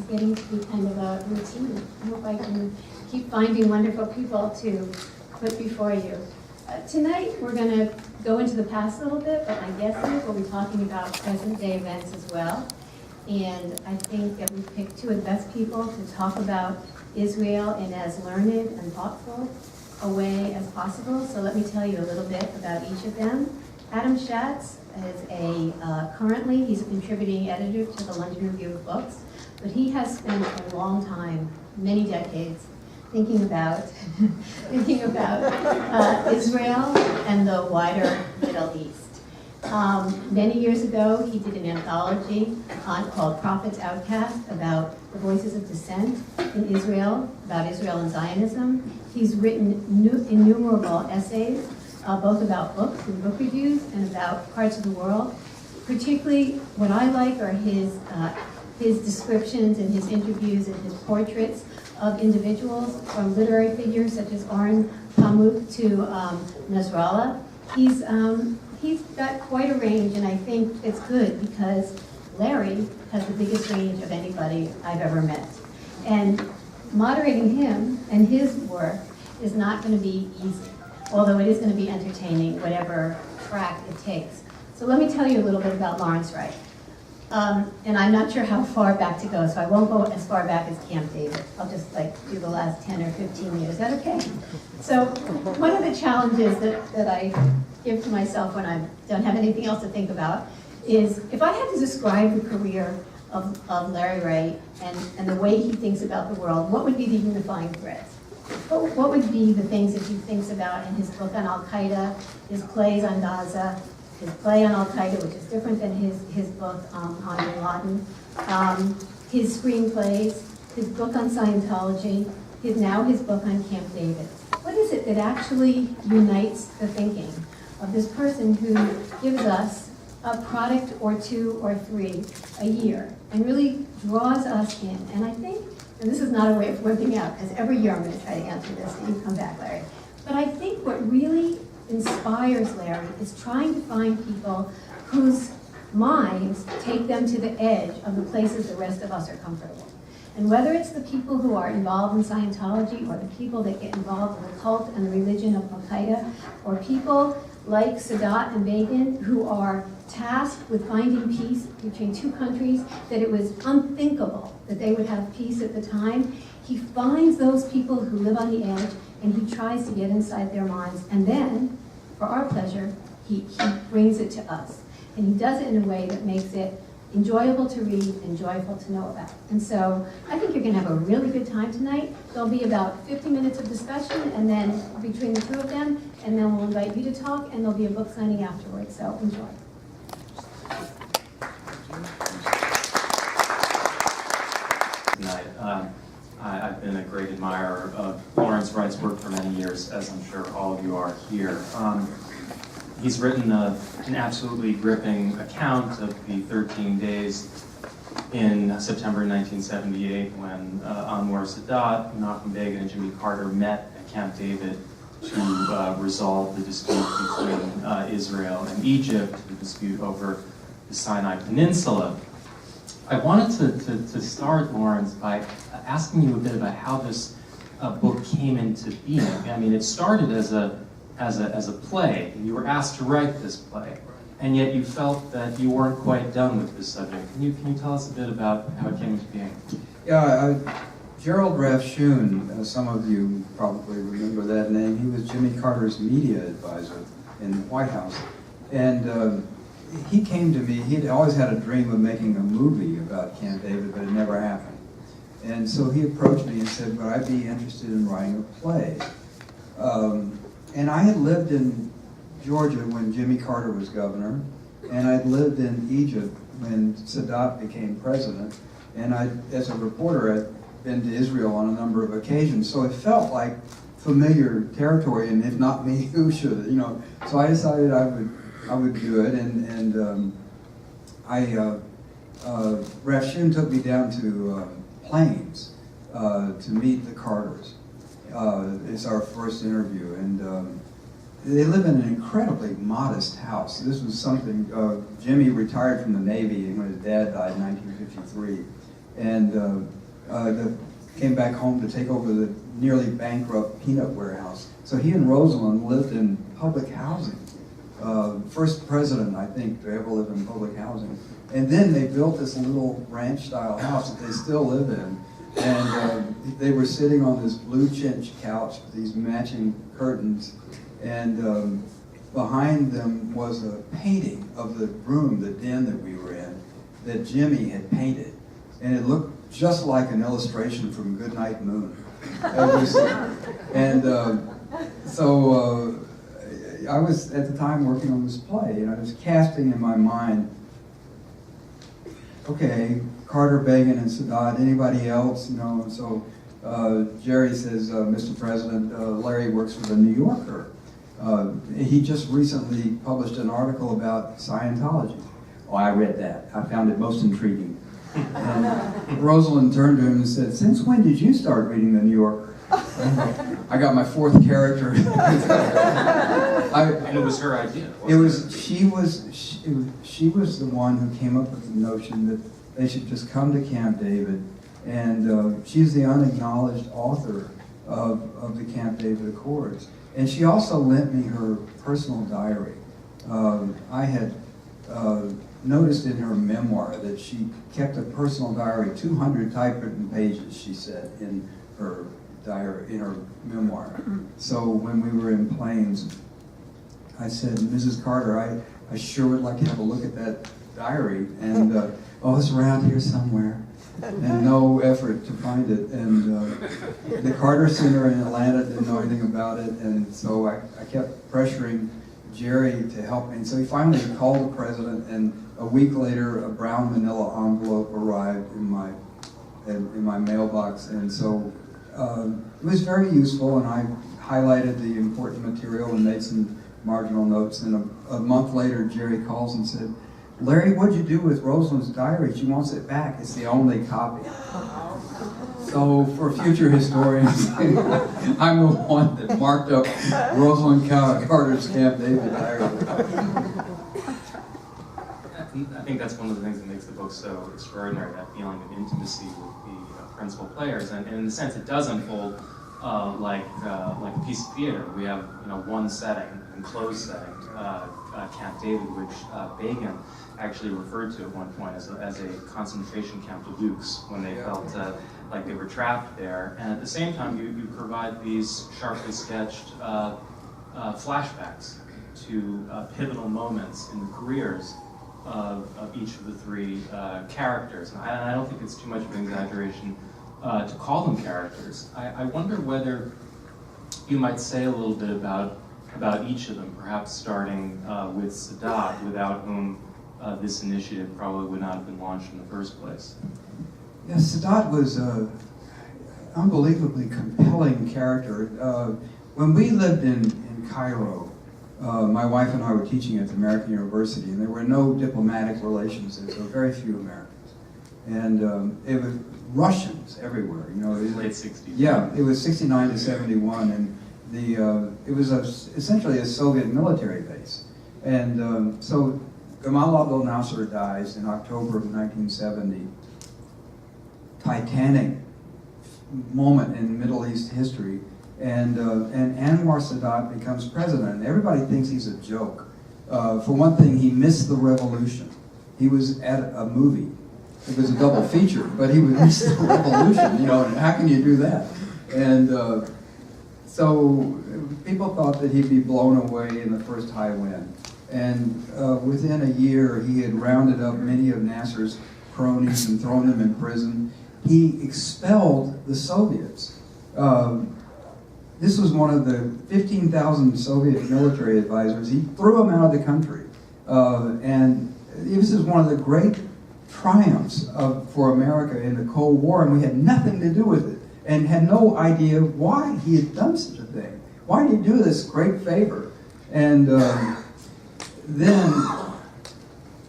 getting to be kind of a routine. I hope I can keep finding wonderful people to put before you. Tonight, we're going to go into the past a little bit, but my guess is we'll be talking about present-day events as well. And I think that we've picked two of the best people to talk about Israel in as learned and thoughtful a way as possible. So let me tell you a little bit about each of them. Adam Shatz is currently, he's a contributing editor to the London Review of Books, but he has spent a long time, many decades, thinking about Israel and the wider Middle East. Many years ago, he did an anthology called Prophets Outcast about the voices of dissent in Israel, about Israel and Zionism. He's written innumerable essays, both about books and book reviews and about parts of the world. Particularly, what I like are his descriptions and his interviews and his portraits of individuals, from literary figures such as Oren Pamuk to Nasrallah. He's got quite a range, and I think it's good because Larry has the biggest range of anybody I've ever met. And moderating him and his work is not going to be easy, although it is going to be entertaining, whatever track it takes. So let me tell you a little bit about Lawrence Wright. And I'm not sure how far back to go, so I won't go as far back as Camp David. I'll just do the last 10 or 15 years. Is that okay? So one of the challenges that I give to myself when I don't have anything else to think about is, if I had to describe the career of Larry Wright and the way he thinks about the world, what would be the unifying threads? What would be the things that he thinks about in his book on Al-Qaeda, his plays on Gaza, his play on Al-Qaeda, which is different than his book on bin Laden, his screenplays, his book on Scientology, his book on Camp David. What is it that actually unites the thinking of this person who gives us a product or two or three a year and really draws us in? And I think, and this is not a way of wimping out, because every year I'm going to try to answer this, and you come back, Larry. But I think what really inspires Larry is trying to find people whose minds take them to the edge of the places the rest of us are comfortable. And whether it's the people who are involved in Scientology, or the people that get involved in the cult and the religion of Al-Qaeda, or people like Sadat and Begin, who are tasked with finding peace between two countries, that it was unthinkable that they would have peace at the time. He finds those people who live on the edge, and he tries to get inside their minds. And then, for our pleasure, he brings it to us. And he does it in a way that makes it enjoyable to read and joyful to know about. And so I think you're going to have a really good time tonight. There'll be about 50 minutes of discussion, and then between the two of them, and then we'll invite you to talk, and there'll be a book signing afterwards. So enjoy. Tonight. I've been a great admirer of Lawrence Wright's work for many years, as I'm sure all of you are here. He's written an absolutely gripping account of the 13 days in September 1978 when Anwar Sadat, Menachem Begin, and Jimmy Carter met at Camp David to resolve the dispute between Israel and Egypt, the dispute over the Sinai Peninsula. I wanted to start, Lawrence, by asking you a bit about how this book came into being. I mean, it started as a play, and you were asked to write this play, and yet you felt that you weren't quite done with this subject. Can you tell us a bit about how it came into being? Yeah, Gerald Rafshoon, some of you probably remember that name. He was Jimmy Carter's media advisor in the White House, and he came to me. He'd always had a dream of making a movie about Camp David, but it never happened. And so he approached me and said, would I be interested in writing a play? And I had lived in Georgia when Jimmy Carter was governor, and I'd lived in Egypt when Sadat became president, and as a reporter, I'd been to Israel on a number of occasions, so it felt like familiar territory, and if not me, who should, you know? So I decided I would do it, and Rafshoon took me down to Plains to meet the Carters. It's our first interview, and they live in an incredibly modest house. This was something, Jimmy retired from the Navy when his dad died in 1953, and that came back home to take over the nearly bankrupt peanut warehouse. So he and Rosalind lived in public housing. First president, I think, to ever live in public housing. And then they built this little ranch-style house that they still live in. And they were sitting on this blue chinch couch with these matching curtains. And behind them was a painting of the room, the den that we were in, that Jimmy had painted. And it looked just like an illustration from Goodnight Moon. So I was at the time working on this play, and I was casting in my mind, okay, Carter, Begin, and Sadat, anybody else? You know, and so Jerry says, Mr. President, Larry works for the New Yorker. He just recently published an article about Scientology. Oh, I read that. I found it most intriguing. And Rosalind turned to him and said, since when did you start reading the New Yorker? I got my fourth character. And it was her idea. She was the one who came up with the notion that they should just come to Camp David, and she's the unacknowledged author of the Camp David Accords. And she also lent me her personal diary. I had noticed in her memoir that she kept a personal diary, 200 typewritten pages, she said, in her diary, in her memoir. So when we were in Plains, I said, Mrs. Carter, I sure would like to have a look at that diary. And, oh, it's around here somewhere. And no effort to find it. And the Carter Center in Atlanta didn't know anything about it. And so I kept pressuring Jerry to help me. And so he finally called the president, and a week later, a brown manila envelope arrived in my mailbox. And so it was very useful, and I highlighted the important material and made some marginal notes. And a month later, Jerry calls and said, Larry, what'd you do with Rosalind's diary? She wants it back. It's the only copy. So for future historians, I'm the one that marked up Rosalind Carter's Camp David diary. I think that's one of the things that makes the book so extraordinary, that feeling of intimacy with the principal players. And in the sense it does unfold like a piece of theater. We have one setting, enclosed setting, Camp David, which Begin actually referred to at one point as a concentration camp to Dukes, when they felt like they were trapped there. And at the same time, you provide these sharply sketched flashbacks to pivotal moments in the careers of each of the three characters. And I don't think it's too much of an exaggeration to call them characters. I wonder whether you might say a little bit about each of them, perhaps starting with Sadat, without whom this initiative probably would not have been launched in the first place. Yes, Sadat was an unbelievably compelling character. When we lived in Cairo, my wife and I were teaching at the American University, and there were no diplomatic relations there, so very few Americans. And it was Russians everywhere. Late 60s. Yeah, it was 69 to 71, and it was essentially a Soviet military base. And so Gamal Abdel Nasser dies in October of 1970. Titanic moment in Middle East history. And Anwar Sadat becomes president. And everybody thinks he's a joke. For one thing, he missed the revolution. He was at a movie. It was a double feature, but he would miss the revolution. And how can you do that? And so people thought that he'd be blown away in the first high wind. And within a year, he had rounded up many of Nasser's cronies and thrown them in prison. He expelled the Soviets. This was one of the 15,000 Soviet military advisors. He threw them out of the country. And this is one of the great triumphs for America in the Cold War, and we had nothing to do with it, and had no idea why he had done such a thing. Why did he do this great favor? And then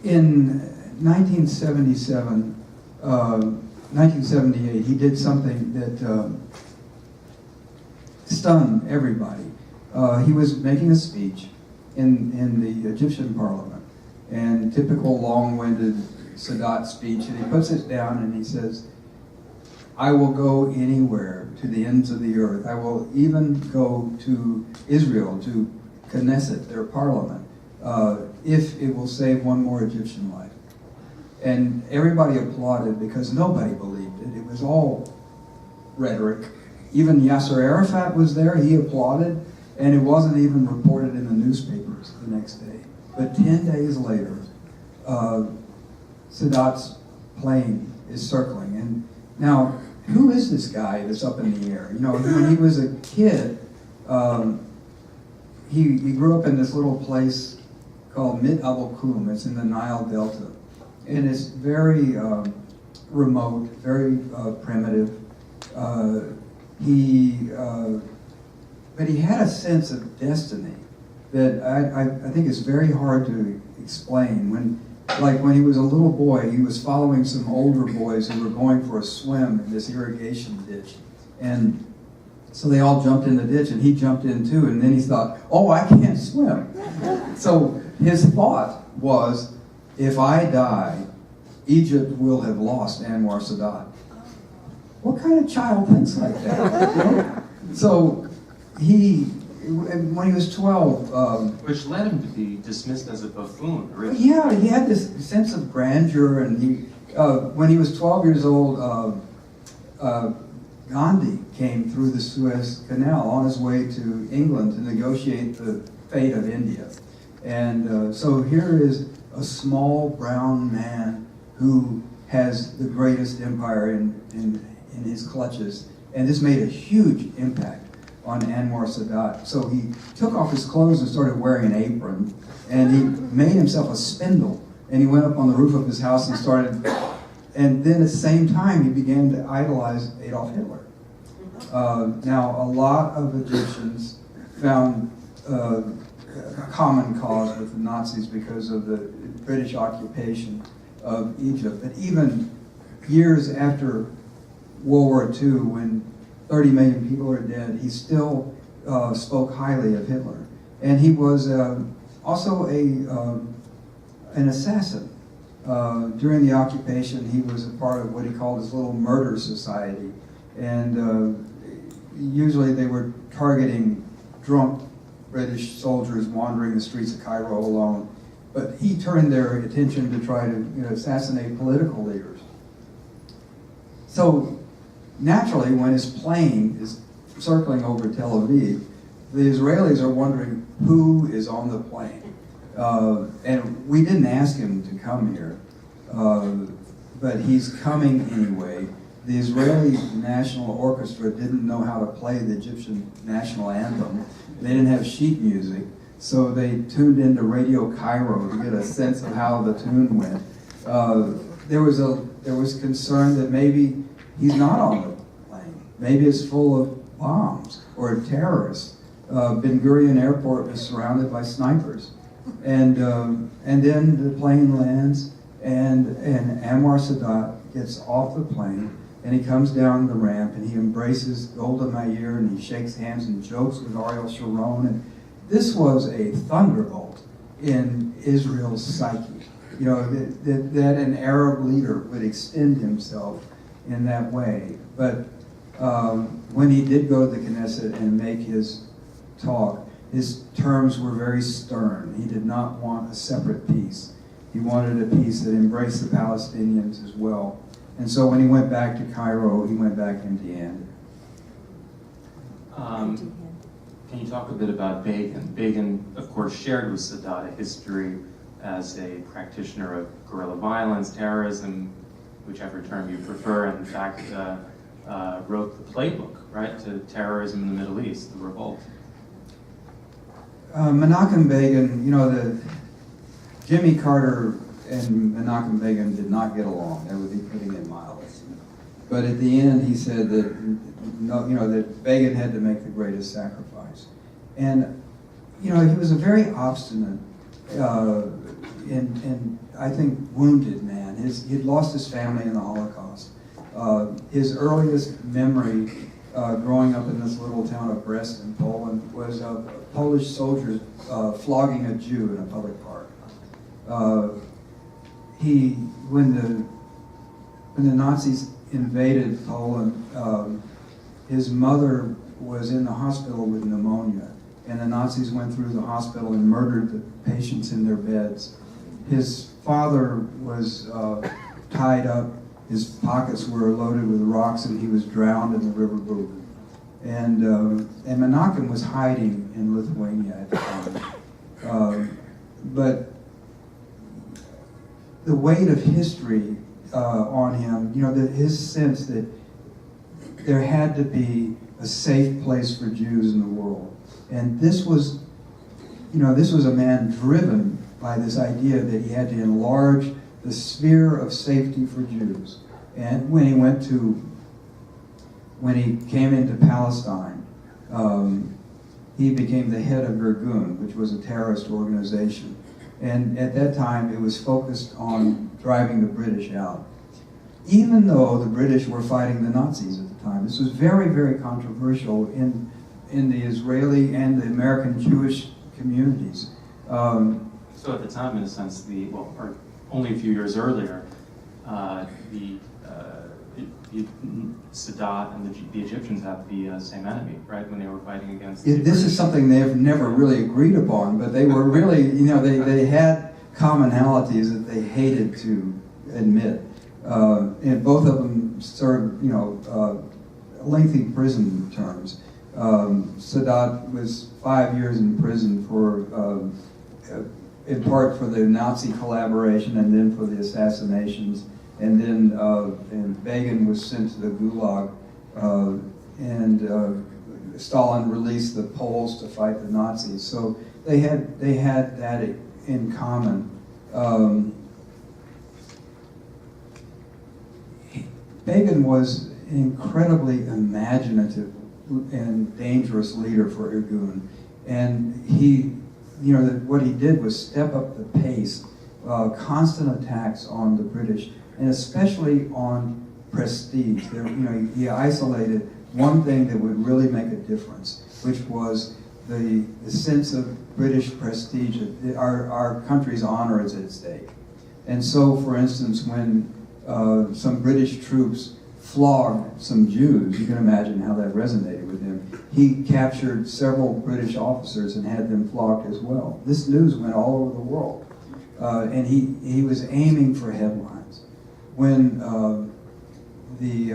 in 1977, 1978, he did something that stunned everybody. He was making a speech in the Egyptian parliament, and typical long-winded Sadat speech, and he puts it down and he says, I will go anywhere to the ends of the earth. I will even go to Israel, to Knesset, their parliament, if it will save one more Egyptian life. And everybody applauded because nobody believed it. It was all rhetoric. Even Yasser Arafat was there. He applauded, and it wasn't even reported in the newspapers the next day. But 10 days later, Sadat's plane is circling. And now, who is this guy that's up in the air? You know, when he was a kid, he grew up in this little place called Mit Abul Kum. It's in the Nile Delta. And it's very remote, very primitive. But he had a sense of destiny that I think is very hard to explain. When he was a little boy, he was following some older boys who were going for a swim in this irrigation ditch. And so they all jumped in the ditch, and he jumped in too, and then he thought, oh, I can't swim. So his thought was, if I die, Egypt will have lost Anwar Sadat. What kind of child thinks like that? You know? So when he was 12... which led him to be dismissed as a buffoon, really. Yeah, he had this sense of grandeur, and when he was 12 years old, Gandhi came through the Suez Canal on his way to England to negotiate the fate of India. And so here is a small brown man who has the greatest empire in his clutches. And this made a huge impact on Anwar Sadat. So he took off his clothes and started wearing an apron, and he made himself a spindle, and he went up on the roof of his house and started, and then at the same time he began to idolize Adolf Hitler. Now, a lot of Egyptians found a common cause with the Nazis because of the British occupation of Egypt. But even years after World War II, when 30 million people are dead, he still spoke highly of Hitler. And he was also an assassin. During the occupation, he was a part of what he called his little murder society. And usually they were targeting drunk British soldiers wandering the streets of Cairo alone. But he turned their attention to try to assassinate political leaders. So naturally, when his plane is circling over Tel Aviv, the Israelis are wondering who is on the plane. And we didn't ask him to come here, but he's coming anyway. The Israeli National Orchestra didn't know how to play the Egyptian national anthem. They didn't have sheet music, so they tuned into Radio Cairo to get a sense of how the tune went. There was concern that maybe he's not on the plane. Maybe it's full of bombs or terrorists. Ben Gurion Airport was surrounded by snipers. And then the plane lands, and Anwar Sadat gets off the plane, and he comes down the ramp, and he embraces Golda Meir, and he shakes hands and jokes with Ariel Sharon. And this was a thunderbolt in Israel's psyche. That an Arab leader would extend himself in that way. But when he did go to the Knesset and make his talk, his terms were very stern. He did not want a separate peace. He wanted a peace that embraced the Palestinians as well. And so when he went back to Cairo, he went back empty-handed. Can you talk a bit about Begin? Begin, of course, shared with Sadat a history as a practitioner of guerrilla violence, terrorism, whichever term you prefer, and in fact wrote the playbook, right, to terrorism in the Middle East, the revolt. Menachem Begin, Jimmy Carter and Menachem Begin did not get along. That would be putting it mildly. But at the end, he said that that Begin had to make the greatest sacrifice, and he was a very obstinate and I think wounded man. He'd lost his family in the Holocaust. His earliest memory growing up in this little town of Brest in Poland was of Polish soldiers flogging a Jew in a public park. When the Nazis invaded Poland, his mother was in the hospital with pneumonia, and the Nazis went through the hospital and murdered the patients in their beds. His father was tied up, his pockets were loaded with rocks, and he was drowned in the river Buga. And Menachem was hiding in Lithuania at the time. But the weight of history on him, his sense that there had to be a safe place for Jews in the world. And this was a man driven by this idea that he had to enlarge the sphere of safety for Jews. And when he came into Palestine, he became the head of Irgun, which was a terrorist organization. And at that time, it was focused on driving the British out. Even though the British were fighting the Nazis at the time, this was very, very controversial in the Israeli and the American Jewish communities. So at the time, in a sense, or only a few years earlier, Sadat and the Egyptians had the same enemy, right? When they were fighting against. This is something they've never really agreed upon, but they were really, they had commonalities that they hated to admit, and both of them served, lengthy prison terms. Sadat was 5 years in prison for, in part for the Nazi collaboration and then for the assassinations. And then and Begin was sent to the Gulag, and Stalin released the Poles to fight the Nazis. So they had that in common. Begin was an incredibly imaginative and dangerous leader for Irgun, and what he did was step up the pace, constant attacks on the British, and especially on prestige. He isolated one thing that would really make a difference, which was the sense of British prestige. Our country's honor is at stake. And so, for instance, when some British troops flogged some Jews, you can imagine how that resonated with him. He captured several British officers and had them flogged as well. This news went all over the world. And he was aiming for headlines. When the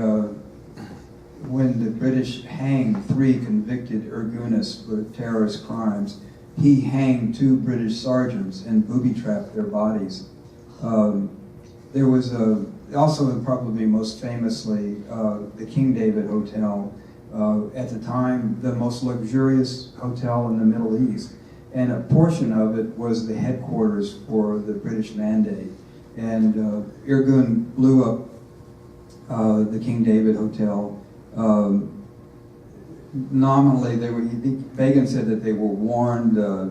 British hanged 3 convicted Irgunists for terrorist crimes, he hanged 2 British sergeants and booby-trapped their bodies. There was also probably most famously the King David Hotel, at the time the most luxurious hotel in the Middle East, and a portion of it was the headquarters for the British Mandate. And Irgun blew up the King David Hotel. Nominally, Begin said that they were warned. The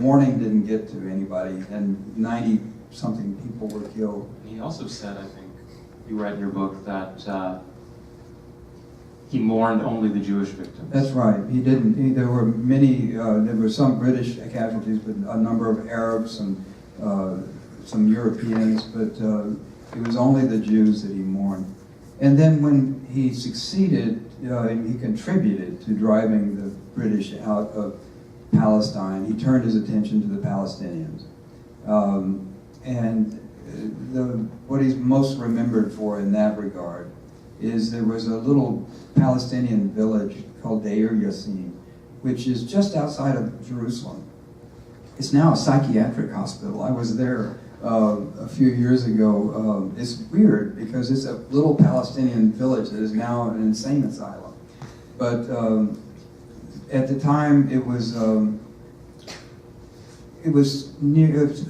warning didn't get to anybody, and 90-something people were killed. He also said, I think, you read in your book, that he mourned only the Jewish victims. That's right. He didn't. There were many. There were some British casualties, but a number of Arabs and some Europeans, but it was only the Jews that he mourned. And then when he succeeded, he contributed to driving the British out of Palestine. He turned his attention to the Palestinians. What he's most remembered for in that regard is there was a little Palestinian village called Deir Yassin, which is just outside of Jerusalem. It's now a psychiatric hospital. I was there a few years ago. It's weird because it's a little Palestinian village that is now an insane asylum. But at the time, it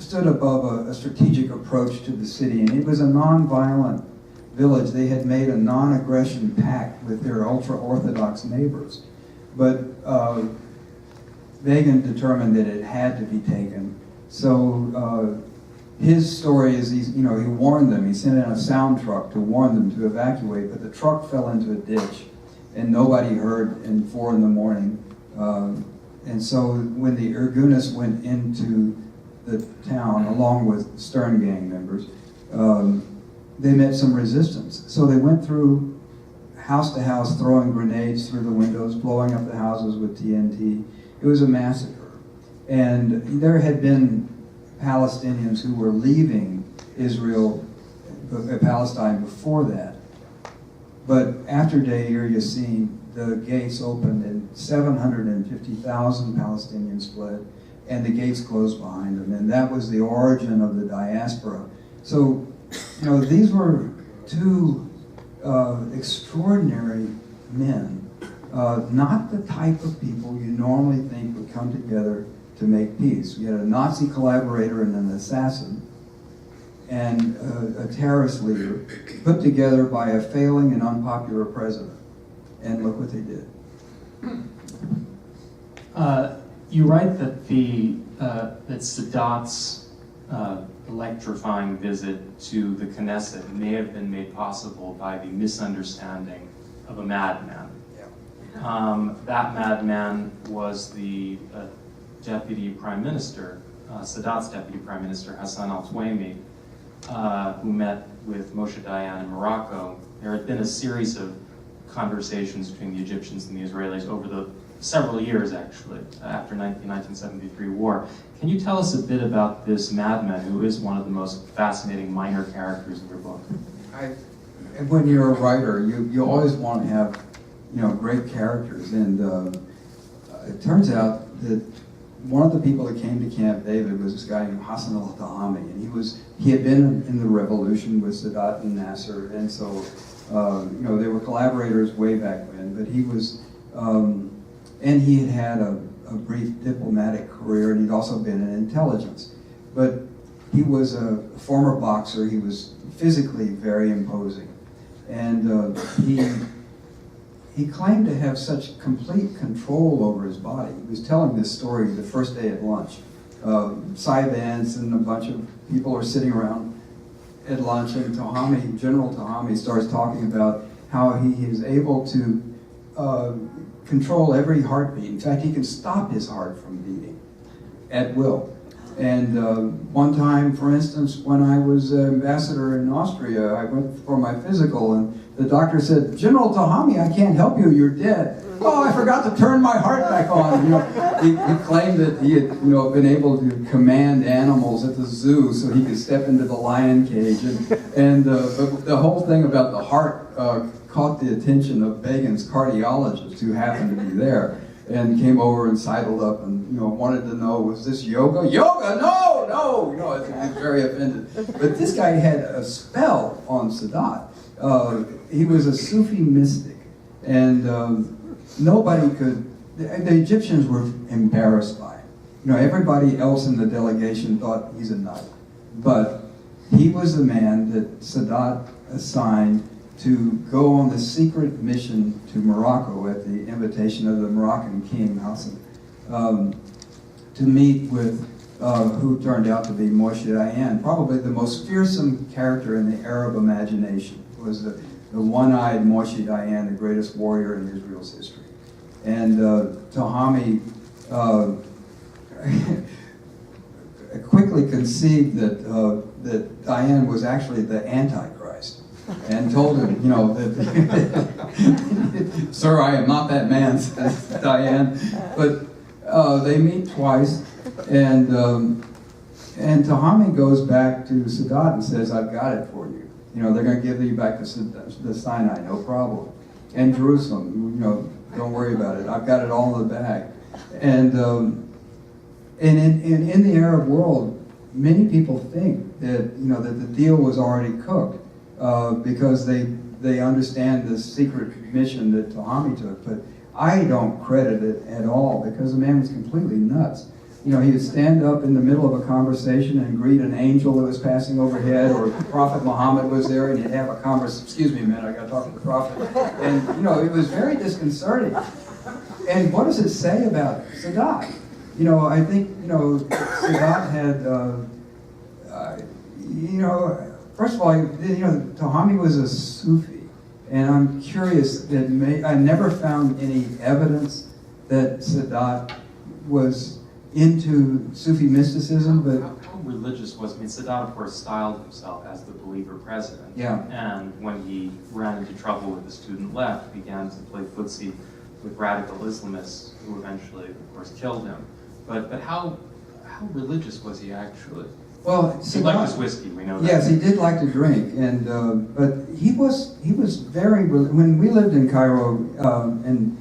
stood above a strategic approach to the city, and it was a non-violent village. They had made a non-aggression pact with their ultra-Orthodox neighbors. But Begin determined that it had to be taken. So his story is, he warned them. He sent in a sound truck to warn them to evacuate, but the truck fell into a ditch, and nobody heard in 4 a.m. And so when the Irgunists went into the town, along with Stern Gang members, they met some resistance. So they went through house to house, throwing grenades through the windows, blowing up the houses with TNT. It was a massacre. And there had been Palestinians who were leaving Palestine before that. But after Deir Yassin, the gates opened and 750,000 Palestinians fled, and the gates closed behind them. And that was the origin of the diaspora. So, these were two extraordinary men, not the type of people you normally think would come together to make peace. We had a Nazi collaborator and an assassin, and a terrorist leader put together by a failing and unpopular president. And look what they did. You write that that Sadat's electrifying visit to the Knesset may have been made possible by the misunderstanding of a madman. Yeah. That madman was the deputy prime minister, Sadat's deputy prime minister, Hassan al-Tuaimi, who met with Moshe Dayan in Morocco. There had been a series of conversations between the Egyptians and the Israelis over the several years, actually, after the 1973 war. Can you tell us a bit about this madman, who is one of the most fascinating minor characters in your book? When you're a writer, you always want to have, great characters. And it turns out that one of the people that came to Camp David was this guy named Hassan al-Tahami, and he had been in the revolution with Sadat and Nasser, and so they were collaborators way back when. But he was, and he had had a brief diplomatic career, and he'd also been in intelligence. But he was a former boxer. He was physically very imposing, and he claimed to have such complete control over his body. He was telling this story the first day at lunch. Cy Vance and a bunch of people are sitting around at lunch, and General Tahami starts talking about how he is able to control every heartbeat. In fact, he can stop his heart from beating at will. And one time, for instance, when I was ambassador in Austria, I went for my physical, and the doctor said, "General Tahami, I can't help you, you're dead." "Oh, I forgot to turn my heart back on." He claimed that he had been able to command animals at the zoo so he could step into the lion cage. And the whole thing about the heart caught the attention of Begin's cardiologist, who happened to be there, and came over and sidled up and wanted to know, was this yoga? Yoga? No! He was very offended. But this guy had a spell on Sadat. He was a Sufi mystic, and nobody could. The Egyptians were embarrassed by him. Everybody else in the delegation thought he's a nut, but he was the man that Sadat assigned to go on the secret mission to Morocco at the invitation of the Moroccan king Hassan, to meet with who turned out to be Moshe Dayan, probably the most fearsome character in the Arab imagination. Was the one-eyed Moshe Dayan, the greatest warrior in Israel's history. And Tahami quickly conceived that Dayan was actually the Antichrist, and told him, that, "Sir, I am not that man," says Dayan. But they meet twice, and Tahami goes back to Sadat and says, "I've got it for you. They're going to give you back the Sinai, no problem. And Jerusalem, don't worry about it. I've got it all in the bag." And in the Arab world, many people think that that the deal was already cooked because they understand the secret mission that Tahami took. But I don't credit it at all, because the man was completely nuts. He would stand up in the middle of a conversation and greet an angel that was passing overhead, or Prophet Muhammad was there, and he'd have a conversation. "Excuse me a minute, I got to talk to the Prophet." And, it was very disconcerting. And what does it say about Sadat? I think, Sadat had, first of all, Tahami was a Sufi. And I'm curious that I never found any evidence that Sadat was into Sufi mysticism, but religious was, I mean, Sadat, of course, styled himself as the believer president. Yeah. And when he ran into trouble with the student left, began to play footsie with radical Islamists who eventually, of course, killed him. But how religious was he actually? Well, He liked his whiskey, we know that. yes, he did like to drink, and but he was very. When we lived in Cairo, and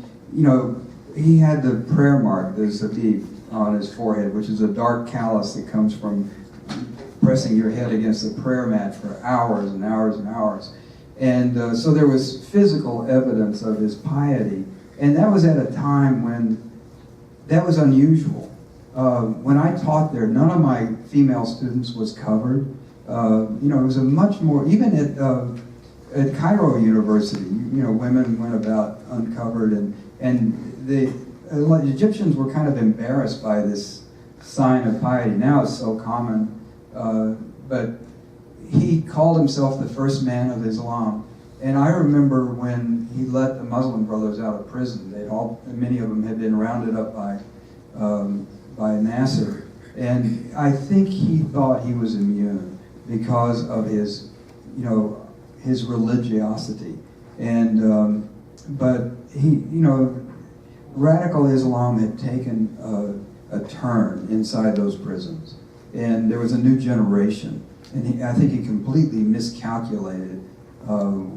he had the prayer mark, the Zabib, on his forehead, which is a dark callus that comes from pressing your head against the prayer mat for hours and hours and hours, and so there was physical evidence of his piety, and that was at a time when that was unusual. When I taught there, none of my female students was covered. It was a much more, even at Cairo University, women went about uncovered, and the Egyptians were kind of embarrassed by this sign of piety. Now it's so common, but he called himself the first man of Islam. And I remember when he let the Muslim brothers out of prison. Many of them had been rounded up by Nasser, and I think he thought he was immune because of his religiosity, and but he, radical Islam had taken a turn inside those prisons, and there was a new generation, and I think he completely miscalculated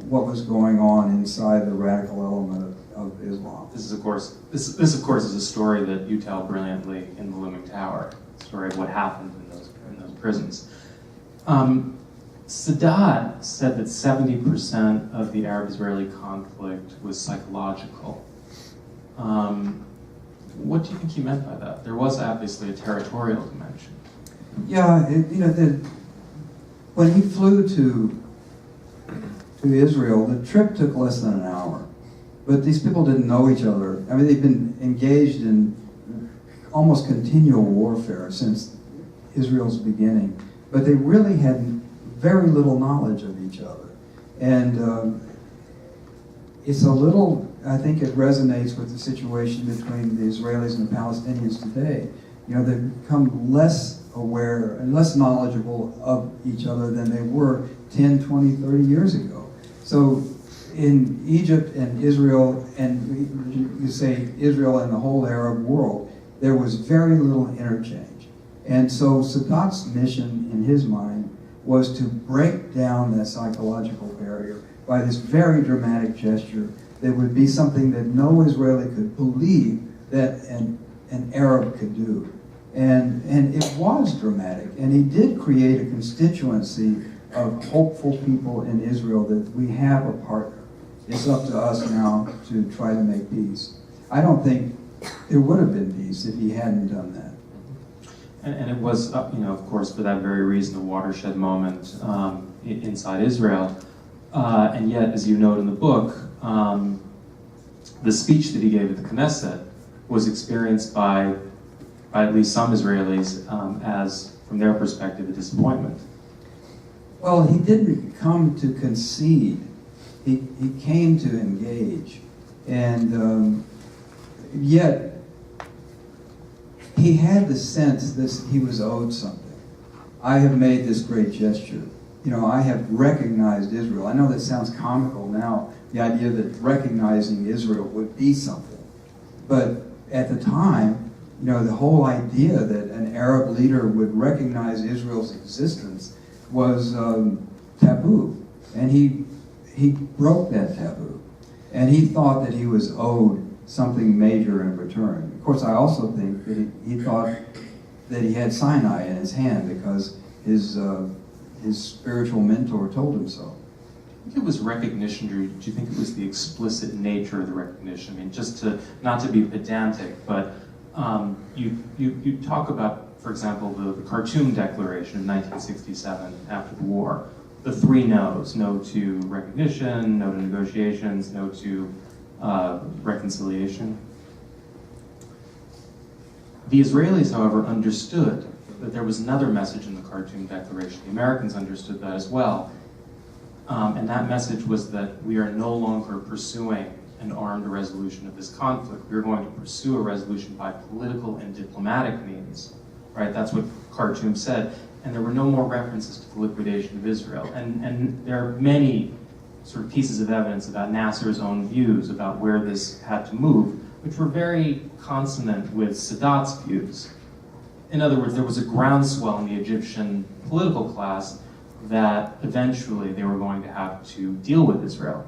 what was going on inside the radical element of Islam. This, of course, is a story that you tell brilliantly in The Looming Tower, the story of what happened in those prisons. Sadat said that 70% of the Arab-Israeli conflict was psychological. What do you think he meant by that? There was obviously a territorial dimension. Yeah, when he flew to Israel, the trip took less than an hour. But these people didn't know each other. I mean, they've been engaged in almost continual warfare since Israel's beginning. But they really had very little knowledge of each other. And it's a little, I think it resonates with the situation between the Israelis and the Palestinians today. They've become less aware and less knowledgeable of each other than they were 10, 20, 30 years ago. So in Egypt and Israel, and you say Israel and the whole Arab world, there was very little interchange. And so Sadat's mission in his mind was to break down that psychological barrier by this very dramatic gesture that would be something that no Israeli could believe that an Arab could do. And it was dramatic, and he did create a constituency of hopeful people in Israel that we have a partner. It's up to us now to try to make peace. I don't think there would have been peace if he hadn't done that. And it was, of course, for that very reason, a watershed moment inside Israel. And yet, as you note in the book, the speech that he gave at the Knesset was experienced by at least some Israelis as, from their perspective, a disappointment. Well, he didn't come to concede. He came to engage. And yet, he had the sense that he was owed something. I have made this great gesture. I have recognized Israel. I know that sounds comical now, the idea that recognizing Israel would be something. But at the time, the whole idea that an Arab leader would recognize Israel's existence was taboo. And he broke that taboo. And he thought that he was owed something major in return. Of course, I also think that he thought that he had Sinai in his hand because his spiritual mentor told him so. I think it was recognition, or do you think it was the explicit nature of the recognition? I mean, just not to be pedantic, but you talk about, for example, the Khartoum Declaration of 1967 after the war. The three no's: no to recognition, no to negotiations, no to reconciliation. The Israelis, however, understood that there was another message in the Khartoum Declaration. The Americans understood that as well. And that message was that we are no longer pursuing an armed resolution of this conflict. We're going to pursue a resolution by political and diplomatic means. Right? That's what Khartoum said. and there were no more references to the liquidation of Israel. And there are many sort of pieces of evidence about Nasser's own views about where this had to move, which were very consonant with Sadat's views. In other words, there was a groundswell in the Egyptian political class that eventually they were going to have to deal with Israel.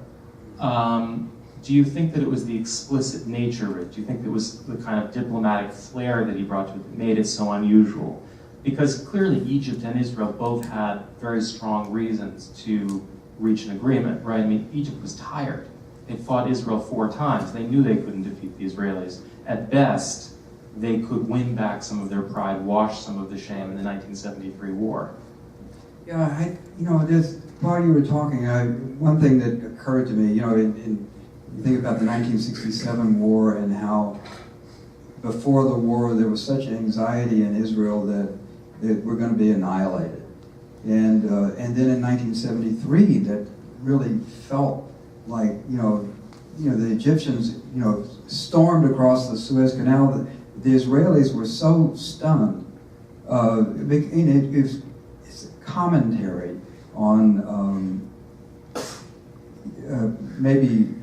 Do you think that it was the explicit nature of it? Do you think it was the kind of diplomatic flair that he brought to it that made it so unusual? Because clearly Egypt and Israel both had very strong reasons to reach an agreement, right? I mean, Egypt was tired. They fought Israel 4 times. They knew they couldn't defeat the Israelis. At best, they could win back some of their pride, wash some of the shame in the 1973 war. Yeah, while you were talking, one thing that occurred to me, you think about the 1967 war and how before the war there was such anxiety in Israel that we're going to be annihilated. And then in 1973 that really felt like, the Egyptians, stormed across the Suez Canal. The Israelis were so stunned. It's a commentary on maybe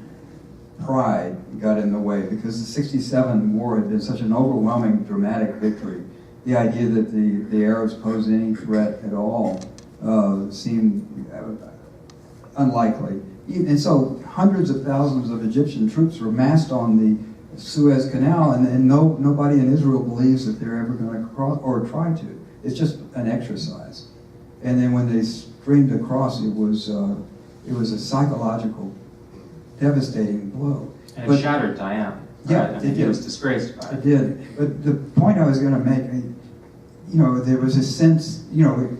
pride got in the way, because the 67 war had been such an overwhelming, dramatic victory. The idea that the Arabs posed any threat at all seemed unlikely. And so hundreds of thousands of Egyptian troops were massed on the Suez Canal, and nobody in Israel believes that they're ever going to cross or try to. It's just an exercise. And then when they streamed across, it was a psychological, devastating blow. And it shattered Diane. Yeah, right? He was disgraced by it. It did. But the point I was going to make, there was a sense,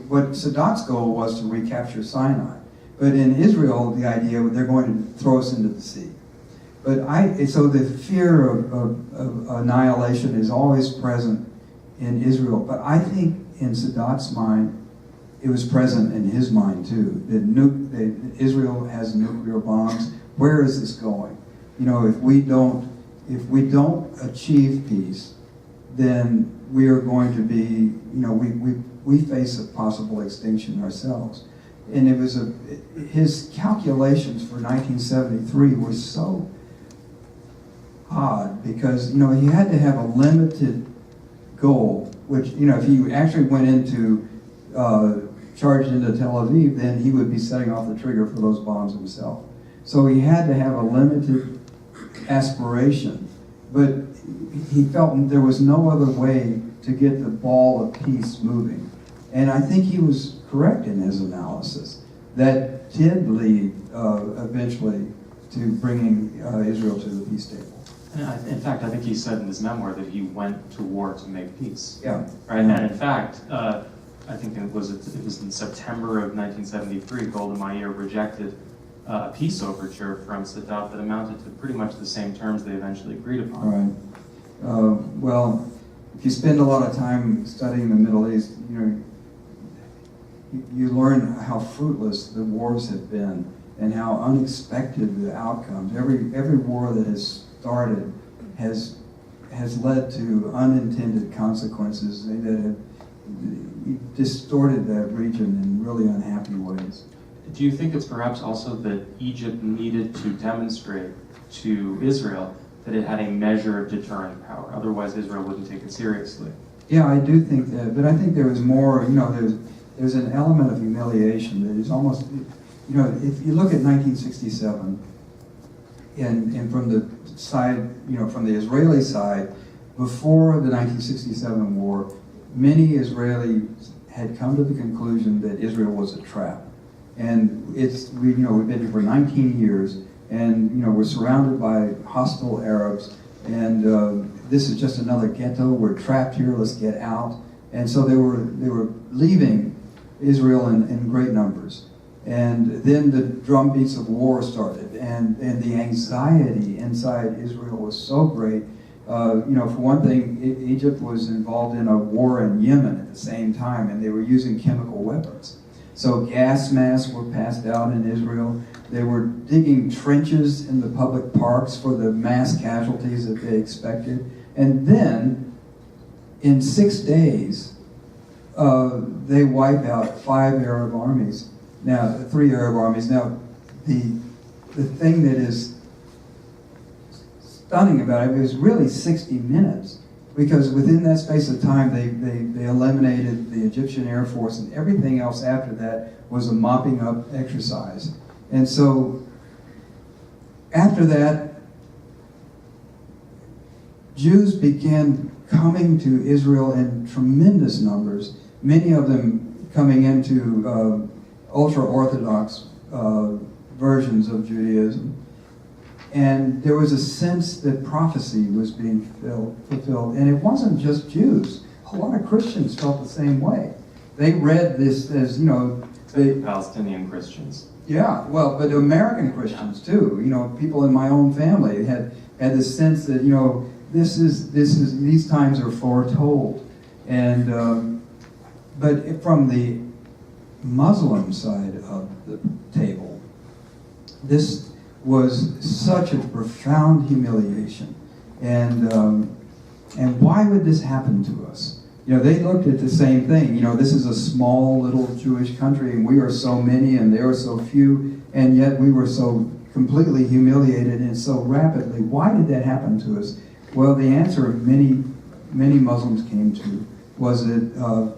what Sadat's goal was to recapture Sinai. But in Israel, the idea they're going to throw us into the sea. But so the fear of annihilation is always present in Israel. But I think in Sadat's mind, it was present in his mind too. That Israel has nuclear bombs. Where is this going? If we don't achieve peace, then we are going to be, we face a possible extinction ourselves. And it was his calculations for 1973 were so odd, because he had to have a limited goal, which if he actually went into charged into Tel Aviv, then he would be setting off the trigger for those bombs himself. So he had to have a limited aspiration, but he felt there was no other way to get the ball of peace moving. And I think he was correct in his analysis. That did lead eventually to bringing Israel to the peace table. And in fact, I think he said in his memoir that he went to war to make peace. Yeah. Right. And in fact, I think it was in September of 1973, Golda Meir rejected a peace overture from Sadat that amounted to pretty much the same terms they eventually agreed upon. Right. Well, if you spend a lot of time studying the Middle East, you learn how fruitless the wars have been and how unexpected the outcomes. Every war that has started has led to unintended consequences that have distorted that region in really unhappy ways. Do you think it's perhaps also that Egypt needed to demonstrate to Israel that it had a measure of deterrent power? Otherwise, Israel wouldn't take it seriously. Yeah, I do think that. But I think there was more, there's an element of humiliation that is almost, if you look at 1967, and from the side, from the Israeli side, before the 1967 war, many Israelis had come to the conclusion that Israel was a trap. And we've been here for 19 years, and we're surrounded by hostile Arabs, and this is just another ghetto. We're trapped here. Let's get out. And so they were leaving Israel in great numbers. And then the drumbeats of war started, and the anxiety inside Israel was so great. For one thing, Egypt was involved in a war in Yemen at the same time, and they were using chemical weapons. So gas masks were passed out in Israel. They were digging trenches in the public parks for the mass casualties that they expected. And then, in 6 days, they wipe out 3 Arab armies. Now, the thing that is stunning about it is really 60 minutes, because within that space of time, they eliminated the Egyptian Air Force, and everything else after that was a mopping up exercise. And so, after that, Jews began coming to Israel in tremendous numbers, many of them coming into ultra-Orthodox versions of Judaism. And there was a sense that prophecy was being fulfilled. And it wasn't just Jews. A lot of Christians felt the same way. They read this as, Palestinian Christians. Yeah, well, but American Christians too. People in my own family had this sense that, these times are foretold. And, but from the Muslim side of the table, this was such a profound humiliation. And why would this happen to us? They looked at the same thing. This is a small little Jewish country, and we are so many, and they are so few, and yet we were so completely humiliated and so rapidly. Why did that happen to us? Well, the answer many Muslims came to was that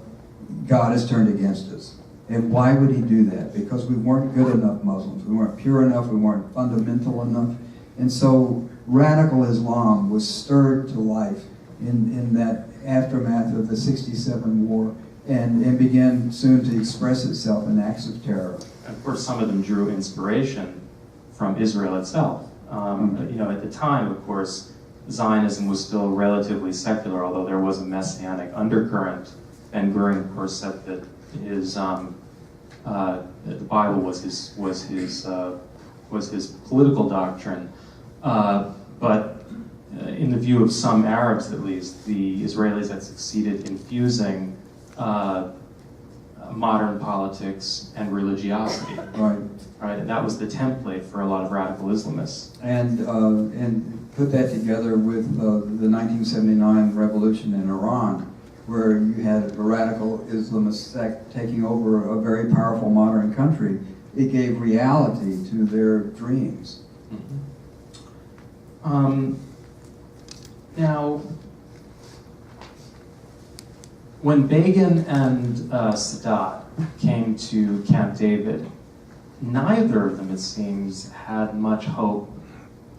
God has turned against us. And why would he do that? Because we weren't good enough Muslims. We weren't pure enough. We weren't fundamental enough. And so radical Islam was stirred to life in that aftermath of the 67 war and began soon to express itself in acts of terror. Of course, some of them drew inspiration from Israel itself. At the time, of course, Zionism was still relatively secular, although there was a messianic undercurrent. Ben Gurion, of course, said that the Bible was his political doctrine. But in the view of some Arabs, at least, the Israelis had succeeded in fusing modern politics and religiosity. Right. Right, and that was the template for a lot of radical Islamists. And put that together with the 1979 revolution in Iran, where you had a radical Islamist sect taking over a very powerful modern country. It gave reality to their dreams. Mm-hmm. Now, when Begin and Sadat came to Camp David, neither of them, it seems, had much hope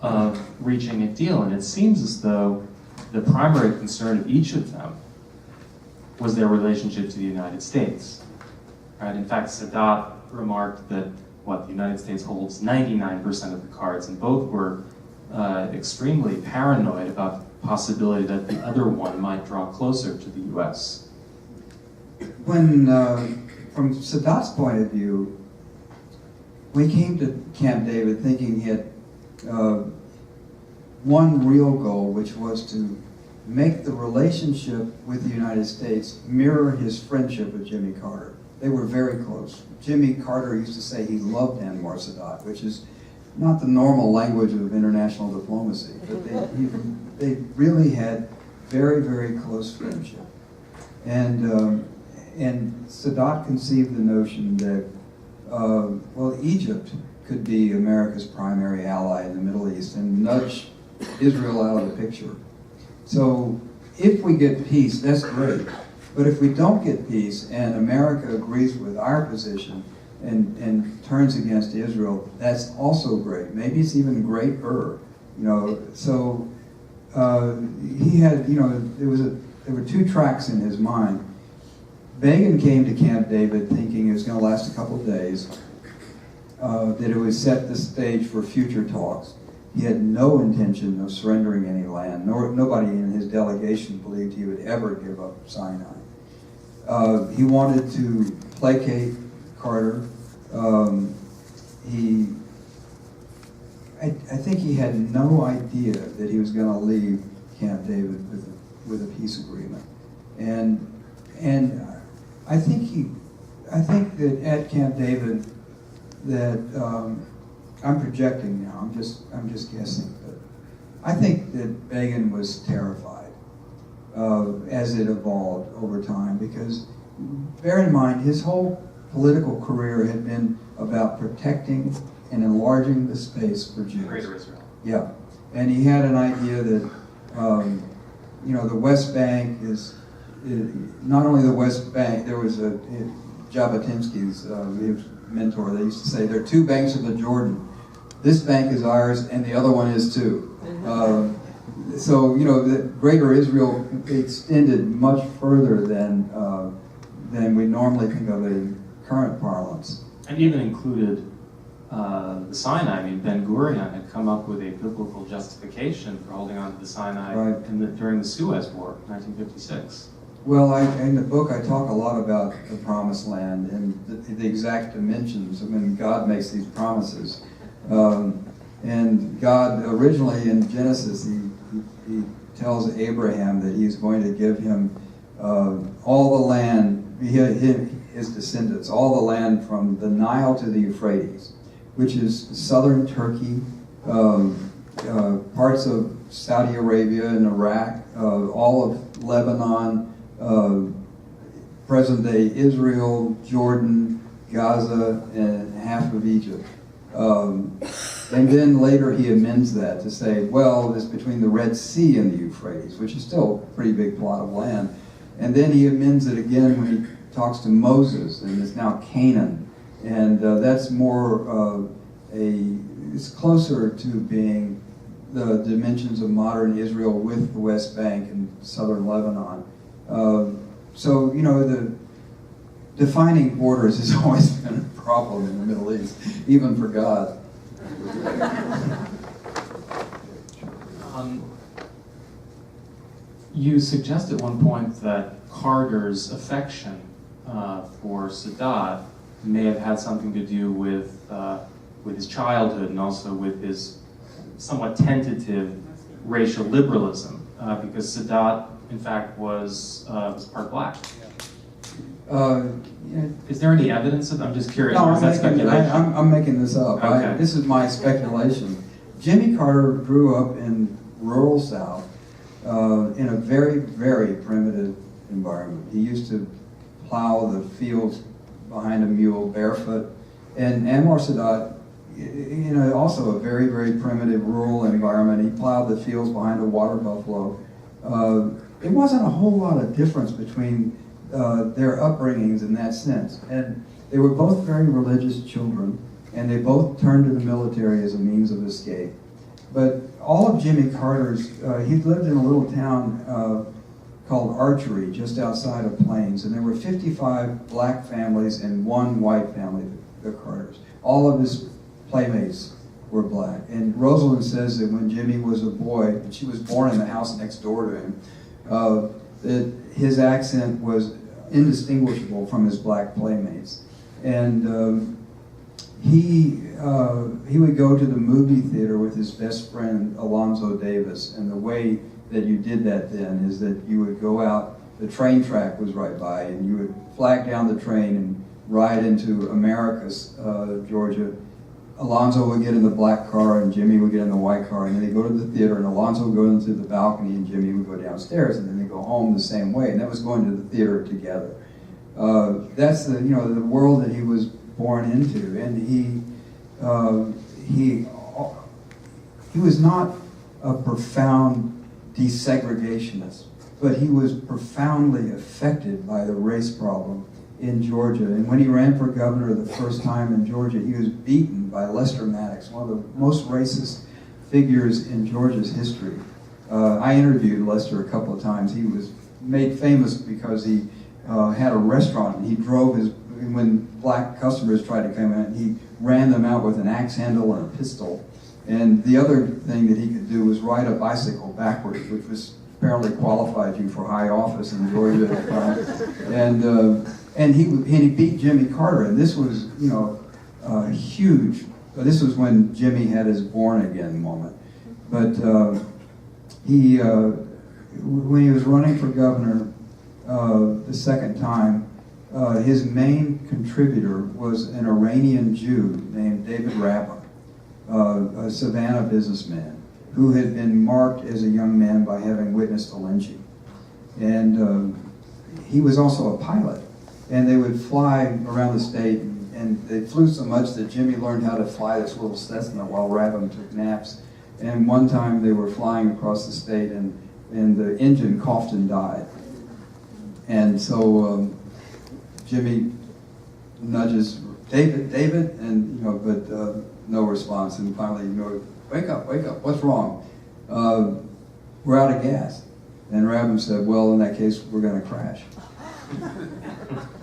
of reaching a deal. And it seems as though the primary concern of each of them was their relationship to the United States. Right? In fact, Sadat remarked that, the United States holds 99% of the cards, and both were extremely paranoid about the possibility that the other one might draw closer to the U.S. When, from Sadat's point of view, we came to Camp David thinking he had one real goal, which was to make the relationship with the United States mirror his friendship with Jimmy Carter. They were very close. Jimmy Carter used to say he loved Anwar Sadat, which is not the normal language of international diplomacy, but they really had very, very close friendship. And Sadat conceived the notion that Egypt could be America's primary ally in the Middle East and nudge Israel out of the picture. So if we get peace, that's great. But if we don't get peace and America agrees with our position and turns against Israel, that's also great. Maybe it's even greater. So he had, there were two tracks in his mind. Begin came to Camp David thinking it was going to last a couple of days, that it would set the stage for future talks. He had no intention of surrendering any land. Nobody in his delegation believed he would ever give up Sinai. He wanted to placate Carter. I think he had no idea that he was going to leave Camp David with a peace agreement. And I think that at Camp David, that I'm projecting now. I'm just guessing, but I think that Begin was terrified as it evolved over time, because bear in mind, his whole political career had been about protecting and enlarging the space for Jews. Greater Israel. Yeah, and he had an idea that, the West Bank is not only the West Bank. There was Jabotinsky's his mentor. They used to say there are two banks of the Jordan. This bank is ours, and the other one is too. So the Greater Israel extended much further than we normally think of in current parlance. And even included the Sinai. I mean, Ben-Gurion had come up with a biblical justification for holding on to the Sinai Right. during the Suez War, 1956. Well, in the book I talk a lot about the Promised Land and the exact dimensions of when God makes these promises. And God, originally in Genesis, he tells Abraham that he's going to give him all the land, his descendants, all the land from the Nile to the Euphrates, which is southern Turkey, parts of Saudi Arabia and Iraq, all of Lebanon, present-day Israel, Jordan, Gaza, and half of Egypt. And then later he amends that to say, well, it's between the Red Sea and the Euphrates, which is still a pretty big plot of land. And then he amends it again when he talks to Moses, and it's now Canaan. And that's more it's closer to being the dimensions of modern Israel with the West Bank and southern Lebanon. So, the defining borders has always been a problem in the Middle East, even for God. You suggest at one point that Carter's affection for Sadat may have had something to do with his childhood and also with his somewhat tentative racial liberalism, because Sadat, in fact, was part black. Is there any evidence of that? I'm just curious. No, Is that speculation? I'm making this up. Okay. This is my speculation. Jimmy Carter grew up in rural South in a very, very primitive environment. He used to plow the fields behind a mule barefoot. And Anwar Sadat, also a very, very primitive rural environment. He plowed the fields behind a water buffalo. It wasn't a whole lot of difference between their upbringings in that sense. And they were both very religious children, and they both turned to the military as a means of escape. But all of Jimmy Carter's, he lived in a little town called Archery, just outside of Plains, and there were 55 black families and one white family, the Carters. All of his playmates were black. And Rosalind says that when Jimmy was a boy, and she was born in the house next door to him, that his accent was indistinguishable from his black playmates. And he would go to the movie theater with his best friend, Alonzo Davis, and the way that you did that then is that you would go out, the train track was right by, and you would flag down the train and ride into Americus, Georgia. Alonzo would get in the black car and Jimmy would get in the white car, and then they'd go to the theater and Alonzo would go into the balcony and Jimmy would go downstairs, and then they'd go home the same way, and that was going to the theater together. That's the world that he was born into, and he was not a profound desegregationist, but he was profoundly affected by the race problem in Georgia. And when he ran for governor the first time in Georgia, he was beaten by Lester Maddox, one of the most racist figures in Georgia's history. I interviewed Lester a couple of times. He was made famous because he had a restaurant, and he drove when black customers tried to come in, he ran them out with an axe handle and a pistol. And the other thing that he could do was ride a bicycle backwards, which was apparently qualified you for high office in Georgia at the time. And he beat Jimmy Carter, and this was huge. This was when Jimmy had his born again moment. But when he was running for governor the second time, his main contributor was an Iranian Jew named David Rabin, a Savannah businessman who had been marked as a young man by having witnessed a lynching. And he was also a pilot. and they would fly around the state, and they flew so much that Jimmy learned how to fly this little Cessna while Rabham took naps. And one time they were flying across the state, and the engine coughed and died. And so Jimmy nudges David, and but no response. And finally, wake up, what's wrong? We're out of gas. And Rabham said, well, in that case, we're going to crash.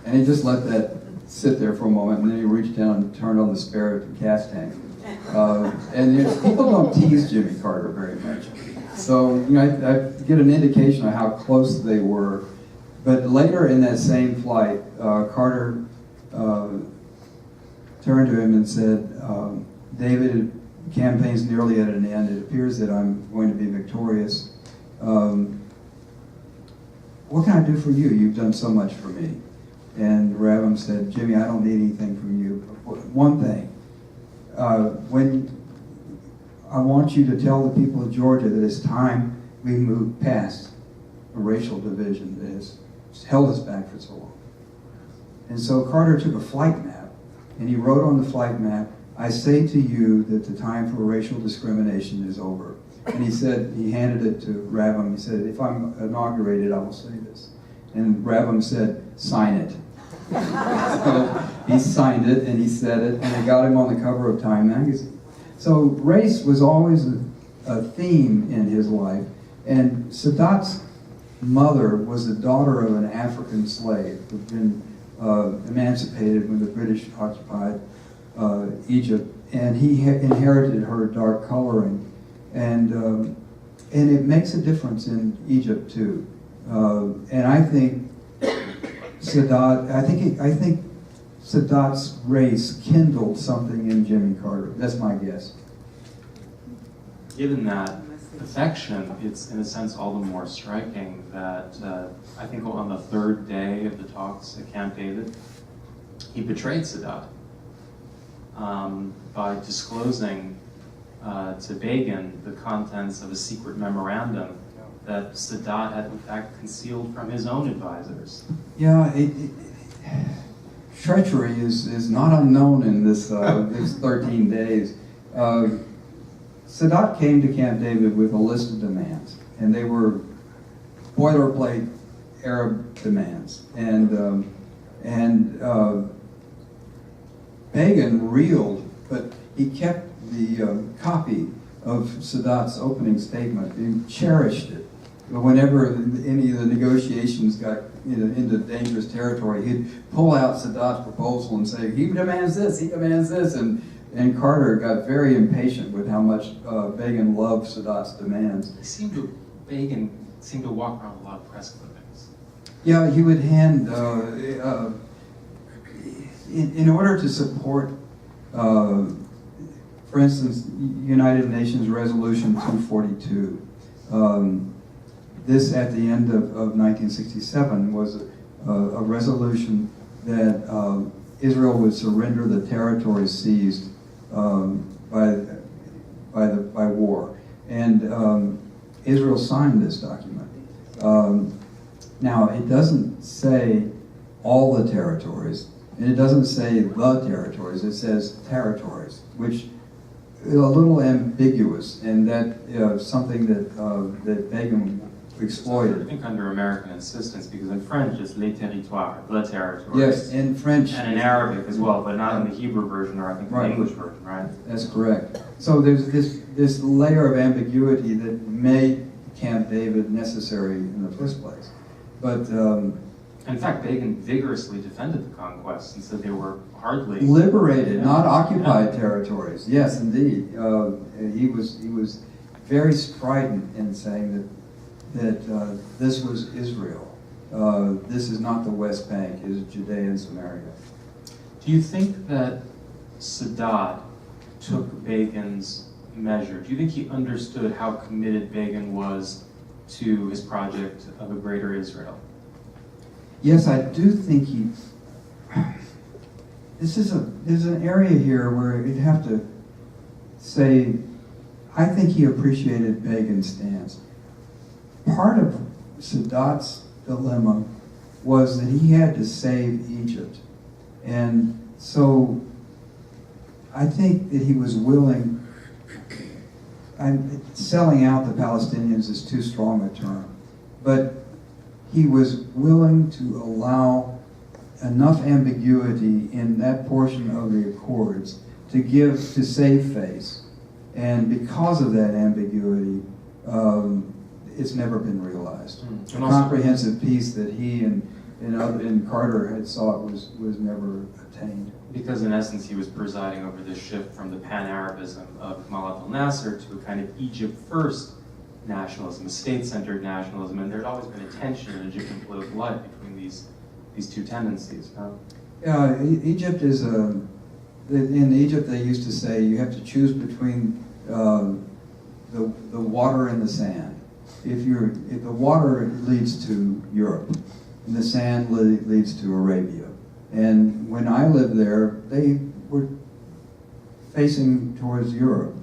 And he just let that sit there for a moment, and then he reached down and turned on the spare gas tank. And people don't tease Jimmy Carter very much. So I get an indication of how close they were. But later in that same flight, Carter turned to him and said, David, the campaign's nearly at an end. It appears that I'm going to be victorious. What can I do for you? You've done so much for me. And Rabham said, Jimmy, I don't need anything from you. One thing, when I want you to tell the people of Georgia that it's time we move past a racial division that has held us back for so long. And so Carter took a flight map, and he wrote on the flight map, I say to you that the time for racial discrimination is over. And he said, he handed it to Rabham, he said, if I'm inaugurated, I will say this. And Rabham said, sign it. So he signed it, and he said it, and it got him on the cover of Time magazine. So race was always a theme in his life, and Sadat's mother was the daughter of an African slave who'd been emancipated when the British occupied Egypt, and he inherited her dark coloring, and it makes a difference in Egypt too. And I think Sadat, I think Sadat's race kindled something in Jimmy Carter. That's my guess. Given that affection, it's in a sense all the more striking that I think on the third day of the talks at Camp David, he betrayed Sadat by disclosing to Begin the contents of a secret memorandum that Sadat had in fact concealed from his own advisors. Yeah, treachery is not unknown in this these 13 days. Sadat came to Camp David with a list of demands, and they were boilerplate Arab demands. And Begin reeled, but he kept the copy of Sadat's opening statement. He cherished it. But whenever any of the negotiations got into dangerous territory, he'd pull out Sadat's proposal and say, he demands this, and Carter got very impatient with how much Begin loved Sadat's demands. Begin seemed to walk around with a lot of press clippings. Yeah, he would hand, in order to support, for instance, United Nations Resolution 242, this, at the end of 1967, was a resolution that Israel would surrender the territories seized by war. And Israel signed this document. Now, it doesn't say all the territories, and it doesn't say the territories. It says territories, which is a little ambiguous, and that something that Begin exploited. I think under American insistence, because in French it's les territoires, the territories. Yes, in French. And in Arabic as well, but not in the Hebrew version or I think the English version, right? That's correct. So there's this layer of ambiguity that made Camp David necessary in the first place. But in fact, Begin vigorously defended the conquests and said they were hardly liberated, not occupied territories. Yes, indeed. He was very strident in saying that this was Israel. This is not the West Bank, it is Judea and Samaria. Do you think that Sadat took Begin's measure? Do you think he understood how committed Begin was to his project of a greater Israel? Yes, I do think he... There's an area here where you'd have to say, I think he appreciated Begin's stance. Part of Sadat's dilemma was that he had to save Egypt. And so I think that he was willing, selling out the Palestinians is too strong a term, but he was willing to allow enough ambiguity in that portion of the Accords to save face. And because of that ambiguity, it's never been realized. A comprehensive peace that he and Carter had sought was never attained. Because in essence, he was presiding over this shift from the pan-Arabism of Gamal Abdel Nasser to a kind of Egypt-first nationalism, a state-centered nationalism, and there'd always been a tension in Egyptian political life between these two tendencies. Yeah, Egypt is in Egypt they used to say you have to choose between the water and the sand. If the water leads to Europe, and the sand leads to Arabia. And when I lived there, they were facing towards Europe.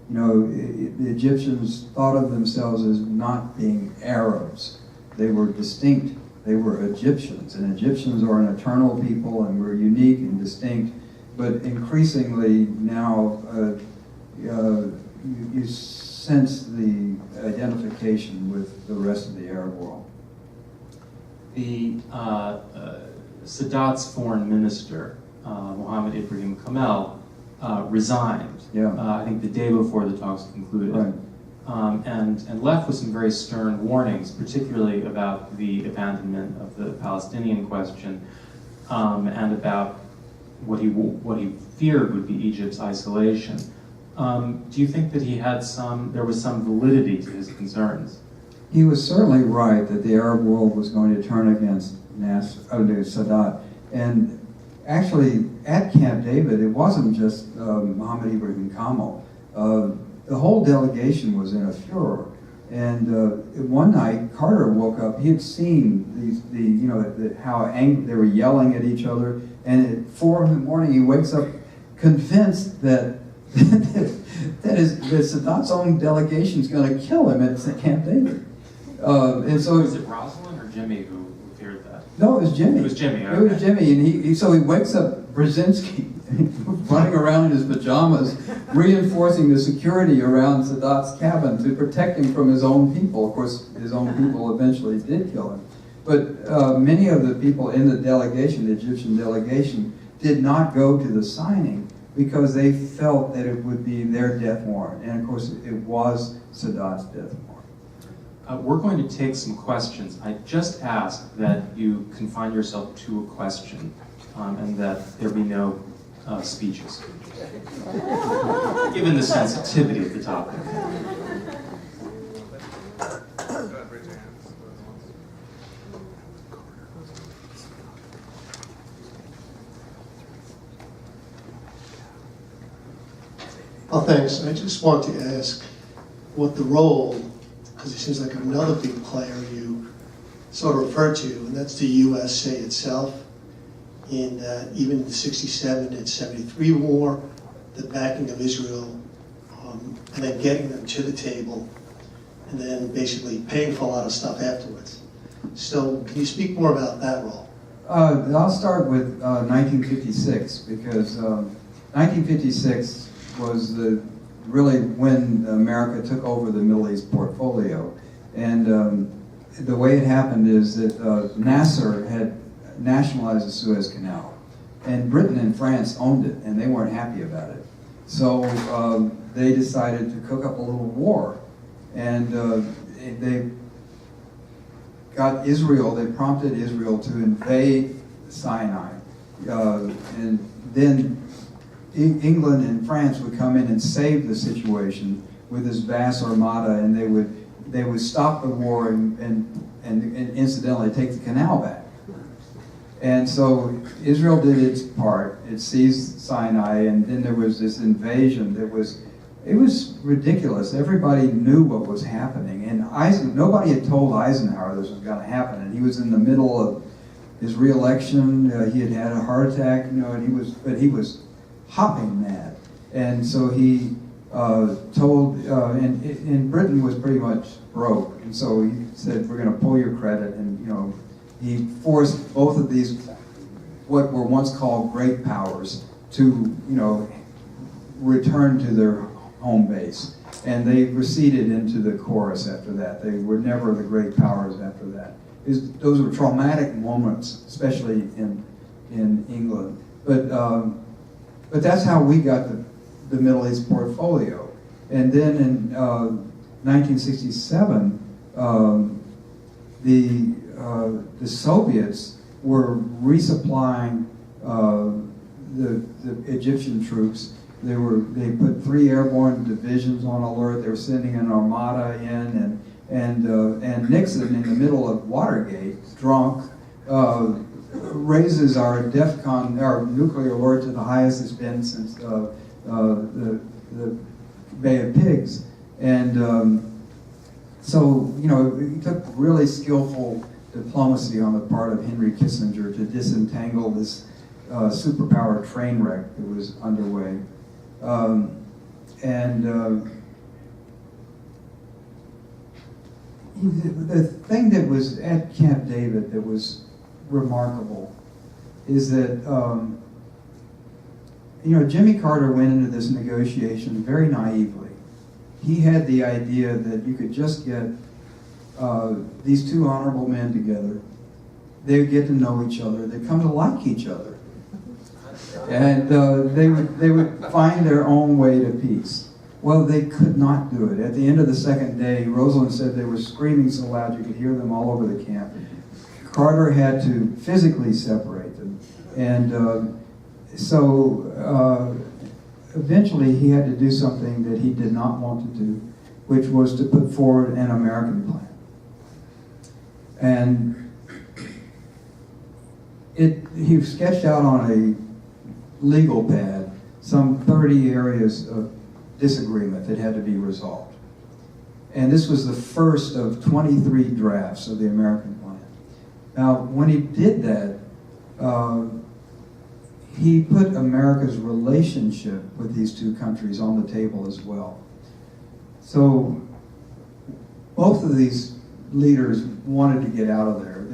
You know, the Egyptians thought of themselves as not being Arabs. They were distinct. They were Egyptians, and Egyptians are an eternal people, and we're unique and distinct. But increasingly now, you sense the identification with the rest of the Arab world. The Sadat's foreign minister, Mohammed Ibrahim Kamel, resigned. Yeah. I think the day before the talks concluded. Right. And left with some very stern warnings, particularly about the abandonment of the Palestinian question, and about what he feared would be Egypt's isolation. Do you think that there was some validity to his concerns? He was certainly right that the Arab world was going to turn against Sadat. And actually, at Camp David, it wasn't just Mohammed Ibrahim Kamel. The whole delegation was in a furor. And one night, Carter woke up. He had seen how angry they were yelling at each other. And at 4 in the morning, he wakes up convinced that that Sadat's own delegation is going to kill him at Camp David. And so was it Rosalind or Jimmy who feared that? No, it was Jimmy. It was Jimmy. Okay. It was Jimmy, and so he wakes up Brzezinski running around in his pajamas, reinforcing the security around Sadat's cabin to protect him from his own people. Of course, his own people eventually did kill him. But many of the people in the delegation, the Egyptian delegation, did not go to the signing because they felt that it would be their death warrant. And of course, it was Sadat's death warrant. We're going to take some questions. I just ask that you confine yourself to a question and that there be no speeches, given the sensitivity of the topic. Well, thanks. I just want to ask what the role, because it seems like another big player you sort of referred to, and that's the USA itself, in even the 67 and 73 war, the backing of Israel, and then getting them to the table, and then basically paying for a lot of stuff afterwards. So can you speak more about that role? I'll start with 1956, because 1956 was really when America took over the Middle East portfolio. And the way it happened is that Nasser had nationalized the Suez Canal, and Britain and France owned it, and they weren't happy about it. So they decided to cook up a little war, and they got Israel, they prompted Israel to invade Sinai, and then England and France would come in and save the situation with this vast armada, and they would stop the war and incidentally take the canal back. And so Israel did its part. It seized Sinai, and then there was this invasion that was ridiculous. Everybody knew what was happening, and nobody had told Eisenhower this was going to happen, and he was in the middle of his re-election. He had had a heart attack, and he was hopping mad. And so he told, and Britain was pretty much broke, and so he said, we're going to pull your credit, and he forced both of these, what were once called great powers, to return to their home base. And they receded into the chorus after that. They were never the great powers after that. Those were traumatic moments, especially in England. But that's how we got the Middle East portfolio. And then in 1967, the Soviets were resupplying the Egyptian troops. They put 3 airborne divisions on alert. They were sending an armada in, and Nixon, in the middle of Watergate, drunk, raises our nuclear alert to the highest it's been since the Bay of Pigs. And so it took really skillful diplomacy on the part of Henry Kissinger to disentangle this superpower train wreck that was underway. The thing that was at Camp David that was remarkable is that Jimmy Carter went into this negotiation very naively. He had the idea that you could just get these two honorable men together. They would get to know each other. They'd come to like each other. And they would find their own way to peace. Well, they could not do it. At the end of the second day, Rosalind said they were screaming so loud you could hear them all over the camp. Carter had to physically separate them. And so eventually he had to do something that he did not want to do, which was to put forward an American plan. And he sketched out on a legal pad some 30 areas of disagreement that had to be resolved. And this was the first of 23 drafts of the American plan. Now, when he did that, he put America's relationship with these two countries on the table as well. So both of these leaders wanted to get out of there.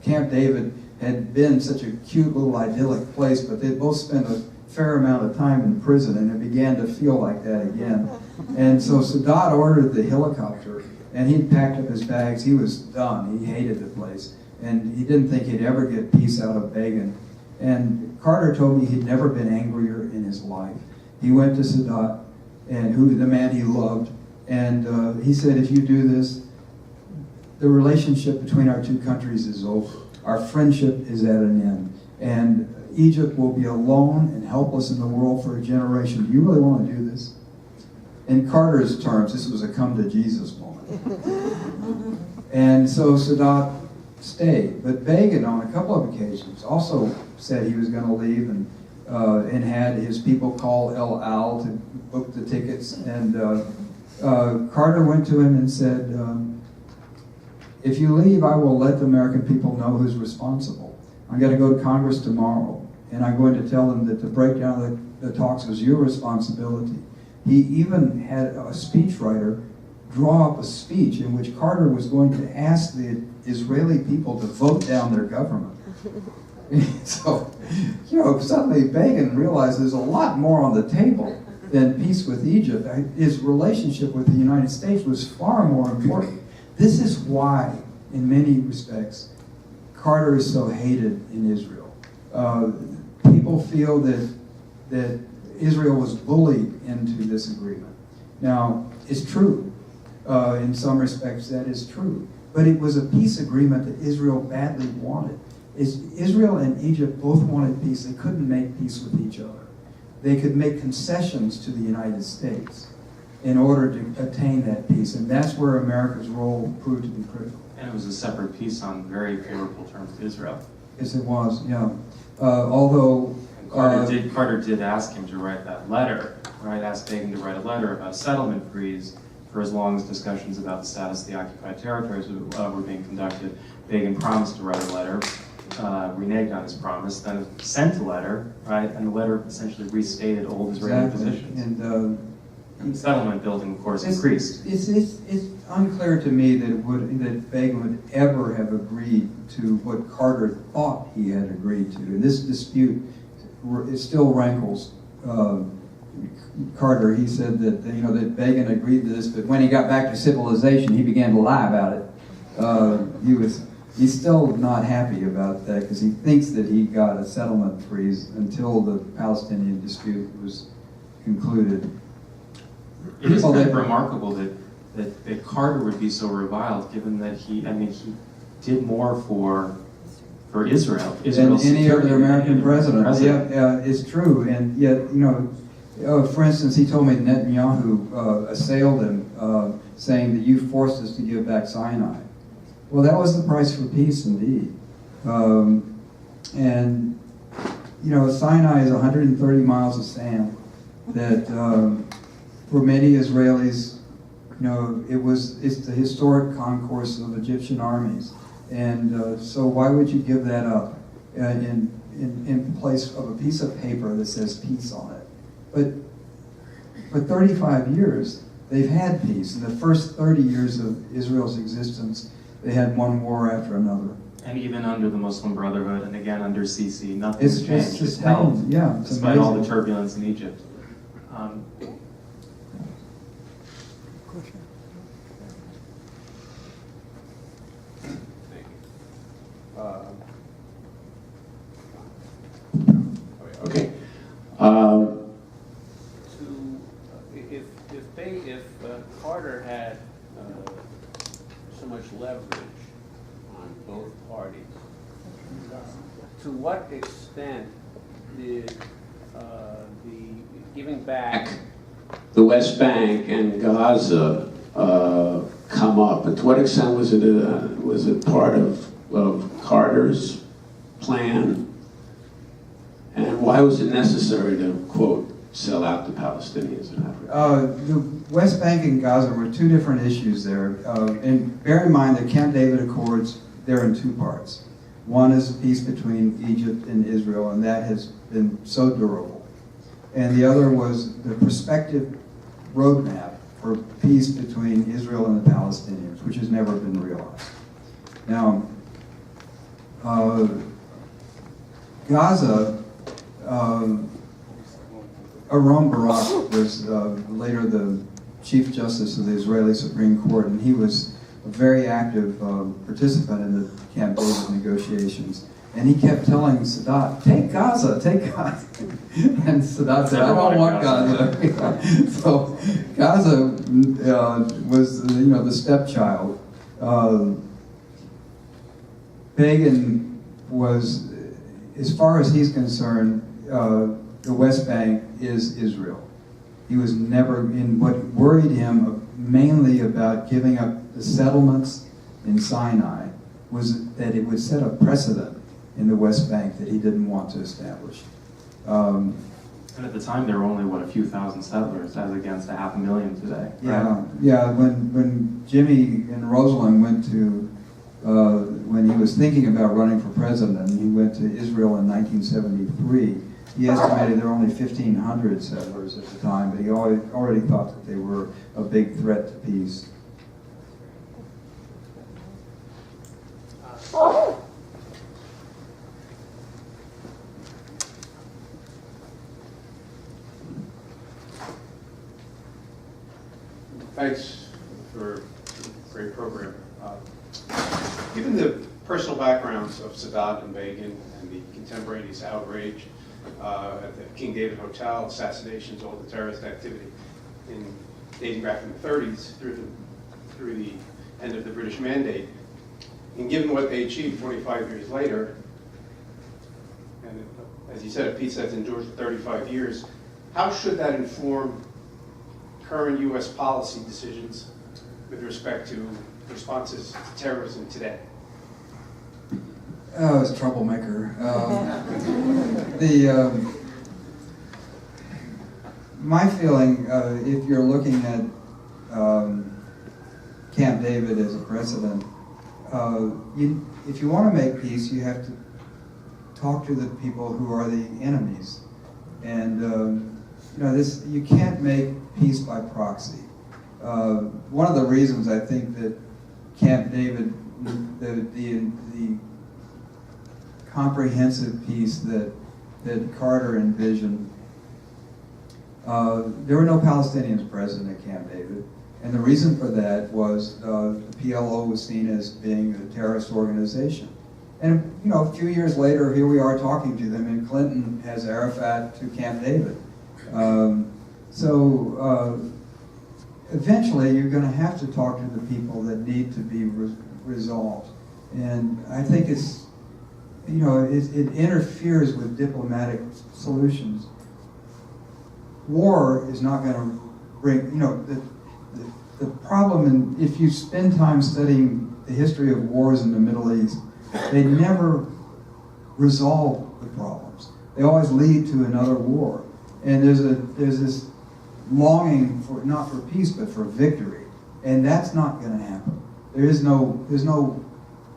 Camp David had been such a cute little idyllic place, but they both spent a fair amount of time in prison, and it began to feel like that again. And so Sadat ordered the helicopter, and he'd packed up his bags. He was done. He hated the place, and he didn't think he'd ever get peace out of Begin. And Carter told me he'd never been angrier in his life. He went to Sadat, and the man he loved, and he said, if you do this, the relationship between our two countries is over. Our friendship is at an end. And Egypt will be alone and helpless in the world for a generation. Do you really want to do this? In Carter's terms, this was a come to Jesus moment. And so Sadat stayed. But Begin, on a couple of occasions, also said he was going to leave and had his people call El Al to book the tickets. And Carter went to him and said, if you leave, I will let the American people know who's responsible. I'm going to go to Congress tomorrow, and I'm going to tell them that the breakdown of the talks was your responsibility. He even had a speechwriter draw up a speech in which Carter was going to ask the Israeli people to vote down their government. So, suddenly Begin realized there's a lot more on the table than peace with Egypt. His relationship with the United States was far more important. This is why, in many respects, Carter is so hated in Israel. People feel that Israel was bullied into this agreement. Now, it's true. In some respects, that is true. But it was a peace agreement that Israel badly wanted. Israel and Egypt both wanted peace. They couldn't make peace with each other. They could make concessions to the United States in order to attain that peace. And that's where America's role proved to be critical. And it was a separate peace on very favorable terms to Israel. Yes, it was, yeah. Although... Carter did ask him to write that letter, right? Asked Begin to write a letter about settlement freeze for as long as discussions about the status of the occupied territories were being conducted. Begin promised to write a letter, reneged on his promise, then sent a letter, right? And the letter essentially restated old Israeli positions. And settlement building, of course, increased. It's unclear to me that Begin would ever have agreed to what Carter thought he had agreed to. And this dispute, it still rankles Carter. He said that that Begin agreed to this, but when he got back to civilization, he began to lie about it. He's still not happy about that because he thinks that he got a settlement freeze until the Palestinian dispute was concluded. It is kind of remarkable that Carter would be so reviled, given that he did more for Israel. Than any other American president. Yeah, it's true. And yet, for instance, he told me Netanyahu assailed him, saying that you forced us to give back Sinai. Well, that was the price for peace, indeed. And Sinai is 130 miles of sand that, for many Israelis, it's the historic concourse of Egyptian armies. And so why would you give that up in place of a piece of paper that says peace on it? But for 35 years, they've had peace. In the first 30 years of Israel's existence, they had one war after another. And even under the Muslim Brotherhood, and again under Sisi, nothing's It's changed. just held, yeah, it's despite all the amazing. turbulence in Egypt. Okay. If Carter had so much leverage on both parties, to what extent did the giving back the West Bank and Gaza come up? And to what extent was it part of Carter's plan? And why was it necessary to, quote, sell out the Palestinians in Africa? The West Bank and Gaza were two different issues there. And bear in mind the Camp David Accords, they're in two parts. One is a peace between Egypt and Israel, and that has been so durable. And the other was the prospective roadmap for peace between Israel and the Palestinians, which has never been realized. Now, Gaza, Aaron Barak was later the Chief Justice of the Israeli Supreme Court, and he was a very active participant in the Camp David negotiations. And he kept telling Sadat, take Gaza, take Gaza. And Sadat said, I don't want Gaza. So Gaza was the stepchild. Begin was, as far as he's concerned, the West Bank is Israel. He was never in what worried him mainly about giving up the settlements in Sinai was that it would set a precedent in the West Bank that he didn't want to establish. And at the time, there were only, a few thousand settlers, as against 500,000 today. Right? Yeah. When Jimmy and Rosalind went to, when he was thinking about running for president, he went to Israel in 1973. He estimated there were only 1,500 settlers at the time, but he already thought that they were a big threat to peace. Thanks for a great program. Given the personal backgrounds of Sadat and Begin and the contemporaneous outrage at the King David Hotel, assassinations, all the terrorist activity dating back from the 30s through the end of the British Mandate, and given what they achieved 25 years later, and as you said, a peace that's endured for 35 years, how should that inform current U.S. policy decisions with respect to responses to terrorism today? Oh, it's a troublemaker. My feeling, if you're looking at Camp David as a precedent, if you want to make peace, you have to talk to the people who are the enemies. And you can't make peace by proxy. One of the reasons I think that Camp David, the comprehensive peace that Carter envisioned, there were no Palestinians present at Camp David. And the reason for that was the PLO was seen as being a terrorist organization. And a few years later, here we are talking to them, and Clinton has Arafat to Camp David. Eventually, you're going to have to talk to the people that need to be resolved. And I think it's, it interferes with diplomatic solutions. War is not going to bring, the problem, and if you spend time studying the history of wars in the Middle East, they never resolve the problems. They always lead to another war. And there's this longing for, not for peace, but for victory. And that's not going to happen. There's no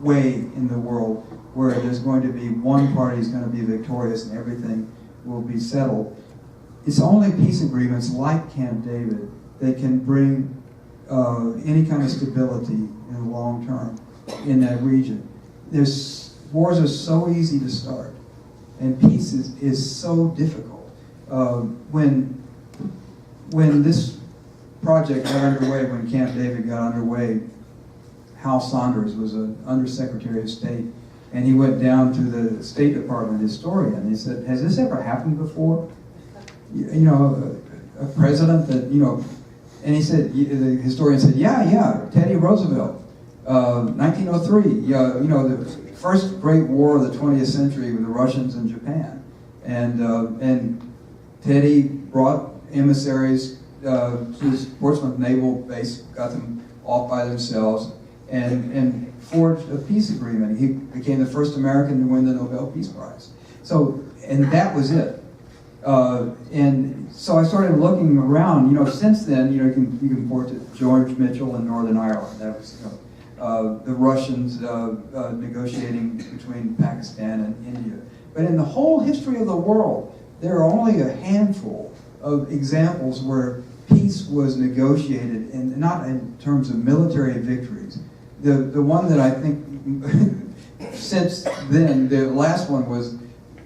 way in the world where there's going to be one party is going to be victorious and everything will be settled. It's only peace agreements like Camp David that can bring any kind of stability in the long term in that region. Wars are so easy to start, and peace is so difficult. When this project got underway, when Camp David got underway, Hal Saunders was an Undersecretary of State, and he went down to the State Department historian. He said, "Has this ever happened before? A president that, and he said, the historian said, yeah, Teddy Roosevelt, 1903, the first great war of the 20th century with the Russians and Japan. And Teddy brought emissaries to his Portsmouth Naval Base, got them off by themselves, and forged a peace agreement. He became the first American to win the Nobel Peace Prize. And that was it. And so I started looking around. Since then, you can point to George Mitchell in Northern Ireland. That was, the Russians negotiating between Pakistan and India. But in the whole history of the world, there are only a handful of examples where peace was negotiated, and not in terms of military victories. The one that I think since then, the last one was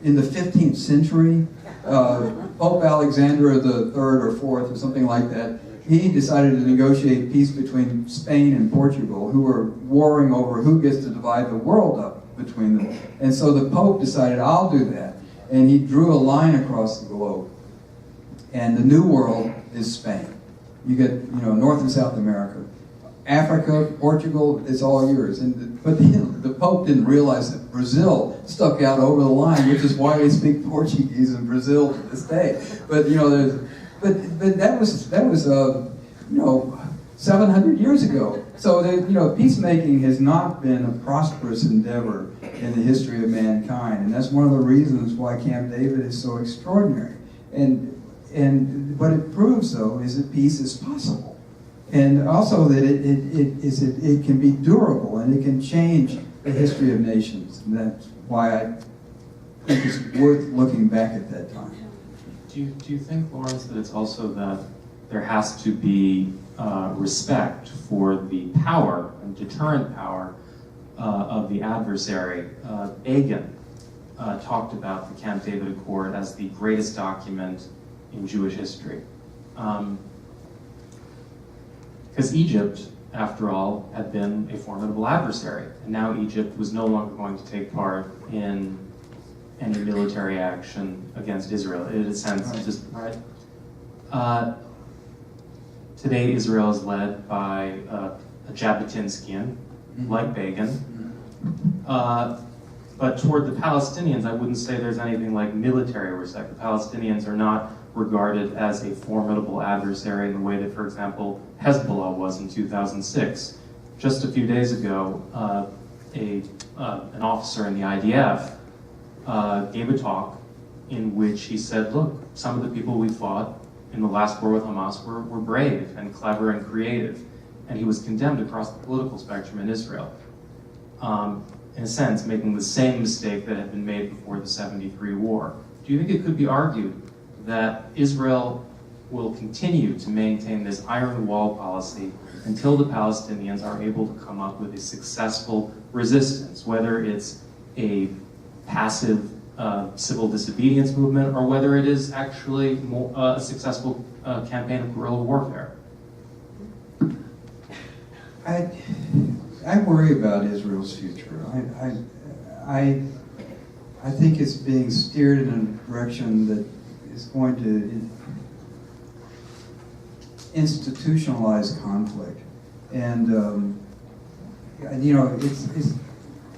in the 15th century. Pope Alexander III or IV or something like that, he decided to negotiate peace between Spain and Portugal, who were warring over who gets to divide the world up between them. And so the Pope decided, I'll do that. And he drew a line across the globe. And the New World is Spain. You get, North and South America. Africa, Portugal, it's all yours. But the Pope didn't realize that Brazil stuck out over the line, which is why they speak Portuguese in Brazil to this day. But but that was 700 years ago. So peacemaking has not been a prosperous endeavor in the history of mankind, and that's one of the reasons why Camp David is so extraordinary. And what it proves, though, is that peace is possible. And also that it can be durable and it can change the history of nations. And that's why I think it's worth looking back at that time. Do you think, Lawrence, that it's also that there has to be respect for the power and deterrent power of the adversary? Begin talked about the Camp David Accord as the greatest document in Jewish history. Because Egypt, after all, had been a formidable adversary. And now Egypt was no longer going to take part in any military action against Israel. In a sense, just right. Today, Israel is led by a Jabotinskian, like Begin. But toward the Palestinians, I wouldn't say there's anything like military respect. The Palestinians are not regarded as a formidable adversary in the way that, for example, Hezbollah was in 2006. Just a few days ago, an officer in the IDF gave a talk in which he said, look, some of the people we fought in the last war with Hamas were brave and clever and creative. And he was condemned across the political spectrum in Israel. In a sense, making the same mistake that had been made before the '73 war. Do you think it could be argued that Israel will continue to maintain this iron wall policy until the Palestinians are able to come up with a successful resistance, whether it's a passive civil disobedience movement or whether it is actually a successful campaign of guerrilla warfare. I worry about Israel's future. I think it's being steered in a direction that is going to institutionalize conflict, and you know, it's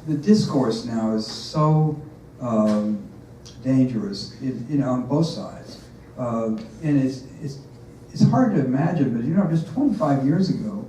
the discourse now is so dangerous, you know, on both sides, and it's hard to imagine. But you know, just 25 years ago,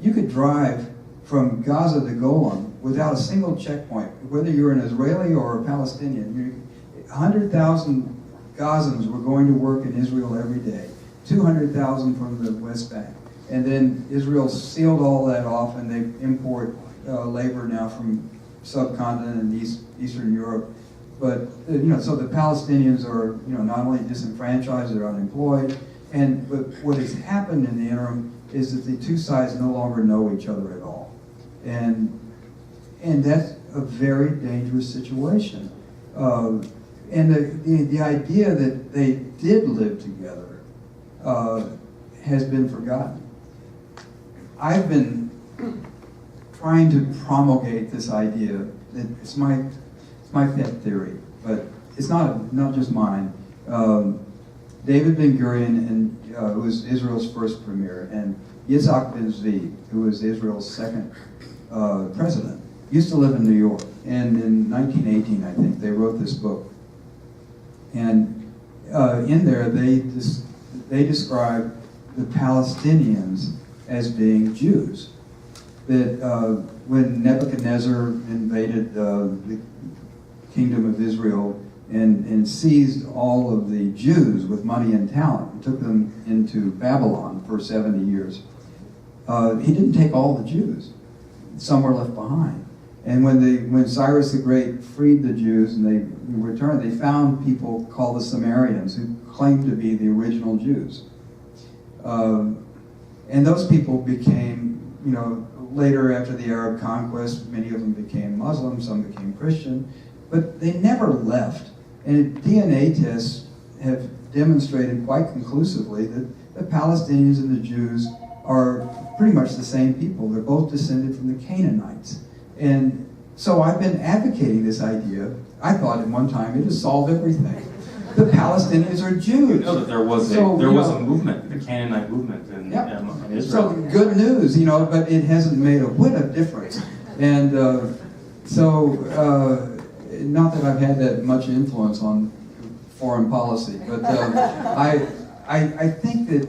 you could drive from Gaza to Golan without a single checkpoint, whether you're an Israeli or a Palestinian. 100,000 Gazans were going to work in Israel every day, 200,000 from the West Bank. And then Israel sealed all that off, and they import labor now from subcontinent and Eastern Europe. But you know, so the Palestinians are, you know, not only disenfranchised, they're unemployed. But what has happened in the interim is that the two sides no longer know each other at all, and that's a very dangerous situation. And the idea that they did live together has been forgotten. I've been trying to promulgate this idea that it's my pet theory, but it's not just mine. David Ben-Gurion, who was Israel's first premier, and Yitzhak Ben Zvi, who was Israel's second president, used to live in New York. And in 1918, I think, they wrote this book. And in there, they describe the Palestinians as being Jews. That when Nebuchadnezzar invaded the kingdom of Israel and seized all of the Jews with money and talent and took them into Babylon for 70 years, he didn't take all the Jews. Some were left behind. And when Cyrus the Great freed the Jews and they returned, they found people called the Sumerians who claimed to be the original Jews. And those people became, you know, later after the Arab conquest, many of them became Muslim, some became Christian, but they never left. And DNA tests have demonstrated quite conclusively that the Palestinians and the Jews are pretty much the same people. They're both descended from the Canaanites. And so I've been advocating this idea. I thought at one time it would solve everything. The Palestinians are Jews. You know that there was a movement, the Canaanite movement in Israel. So good news, you know, but it hasn't made a whit of difference. And not that I've had that much influence on foreign policy, but I think that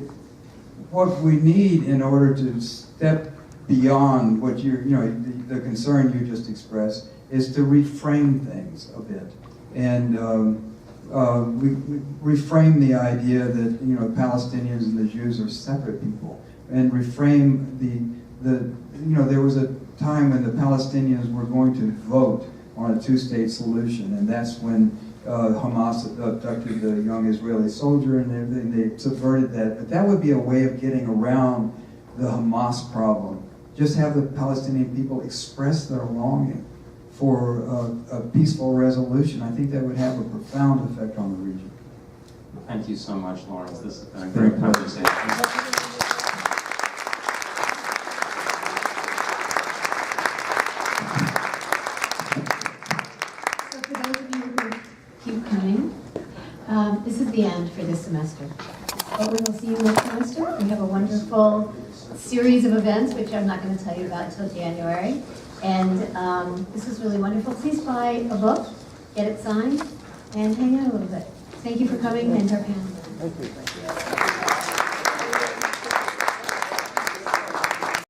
what we need in order to step beyond what the concern you just expressed is to reframe things a bit, and we reframe the idea that Palestinians and the Jews are separate people, and reframe there was a time when the Palestinians were going to vote on a two-state solution, and that's when Hamas abducted the young Israeli soldier and everything. They subverted that, but that would be a way of getting around the Hamas problem. Just have the Palestinian people express their longing for a peaceful resolution. I think that would have a profound effect on the region. Thank you so much, Lawrence. This has been a great conversation. So for those of you who keep coming, this is the end for this semester. But we will see you next semester. We have a wonderful series of events, which I'm not going to tell you about until January. And this is really wonderful. Please buy a book, get it signed, and hang out a little bit. Thank you for coming, and our panel. Thank you.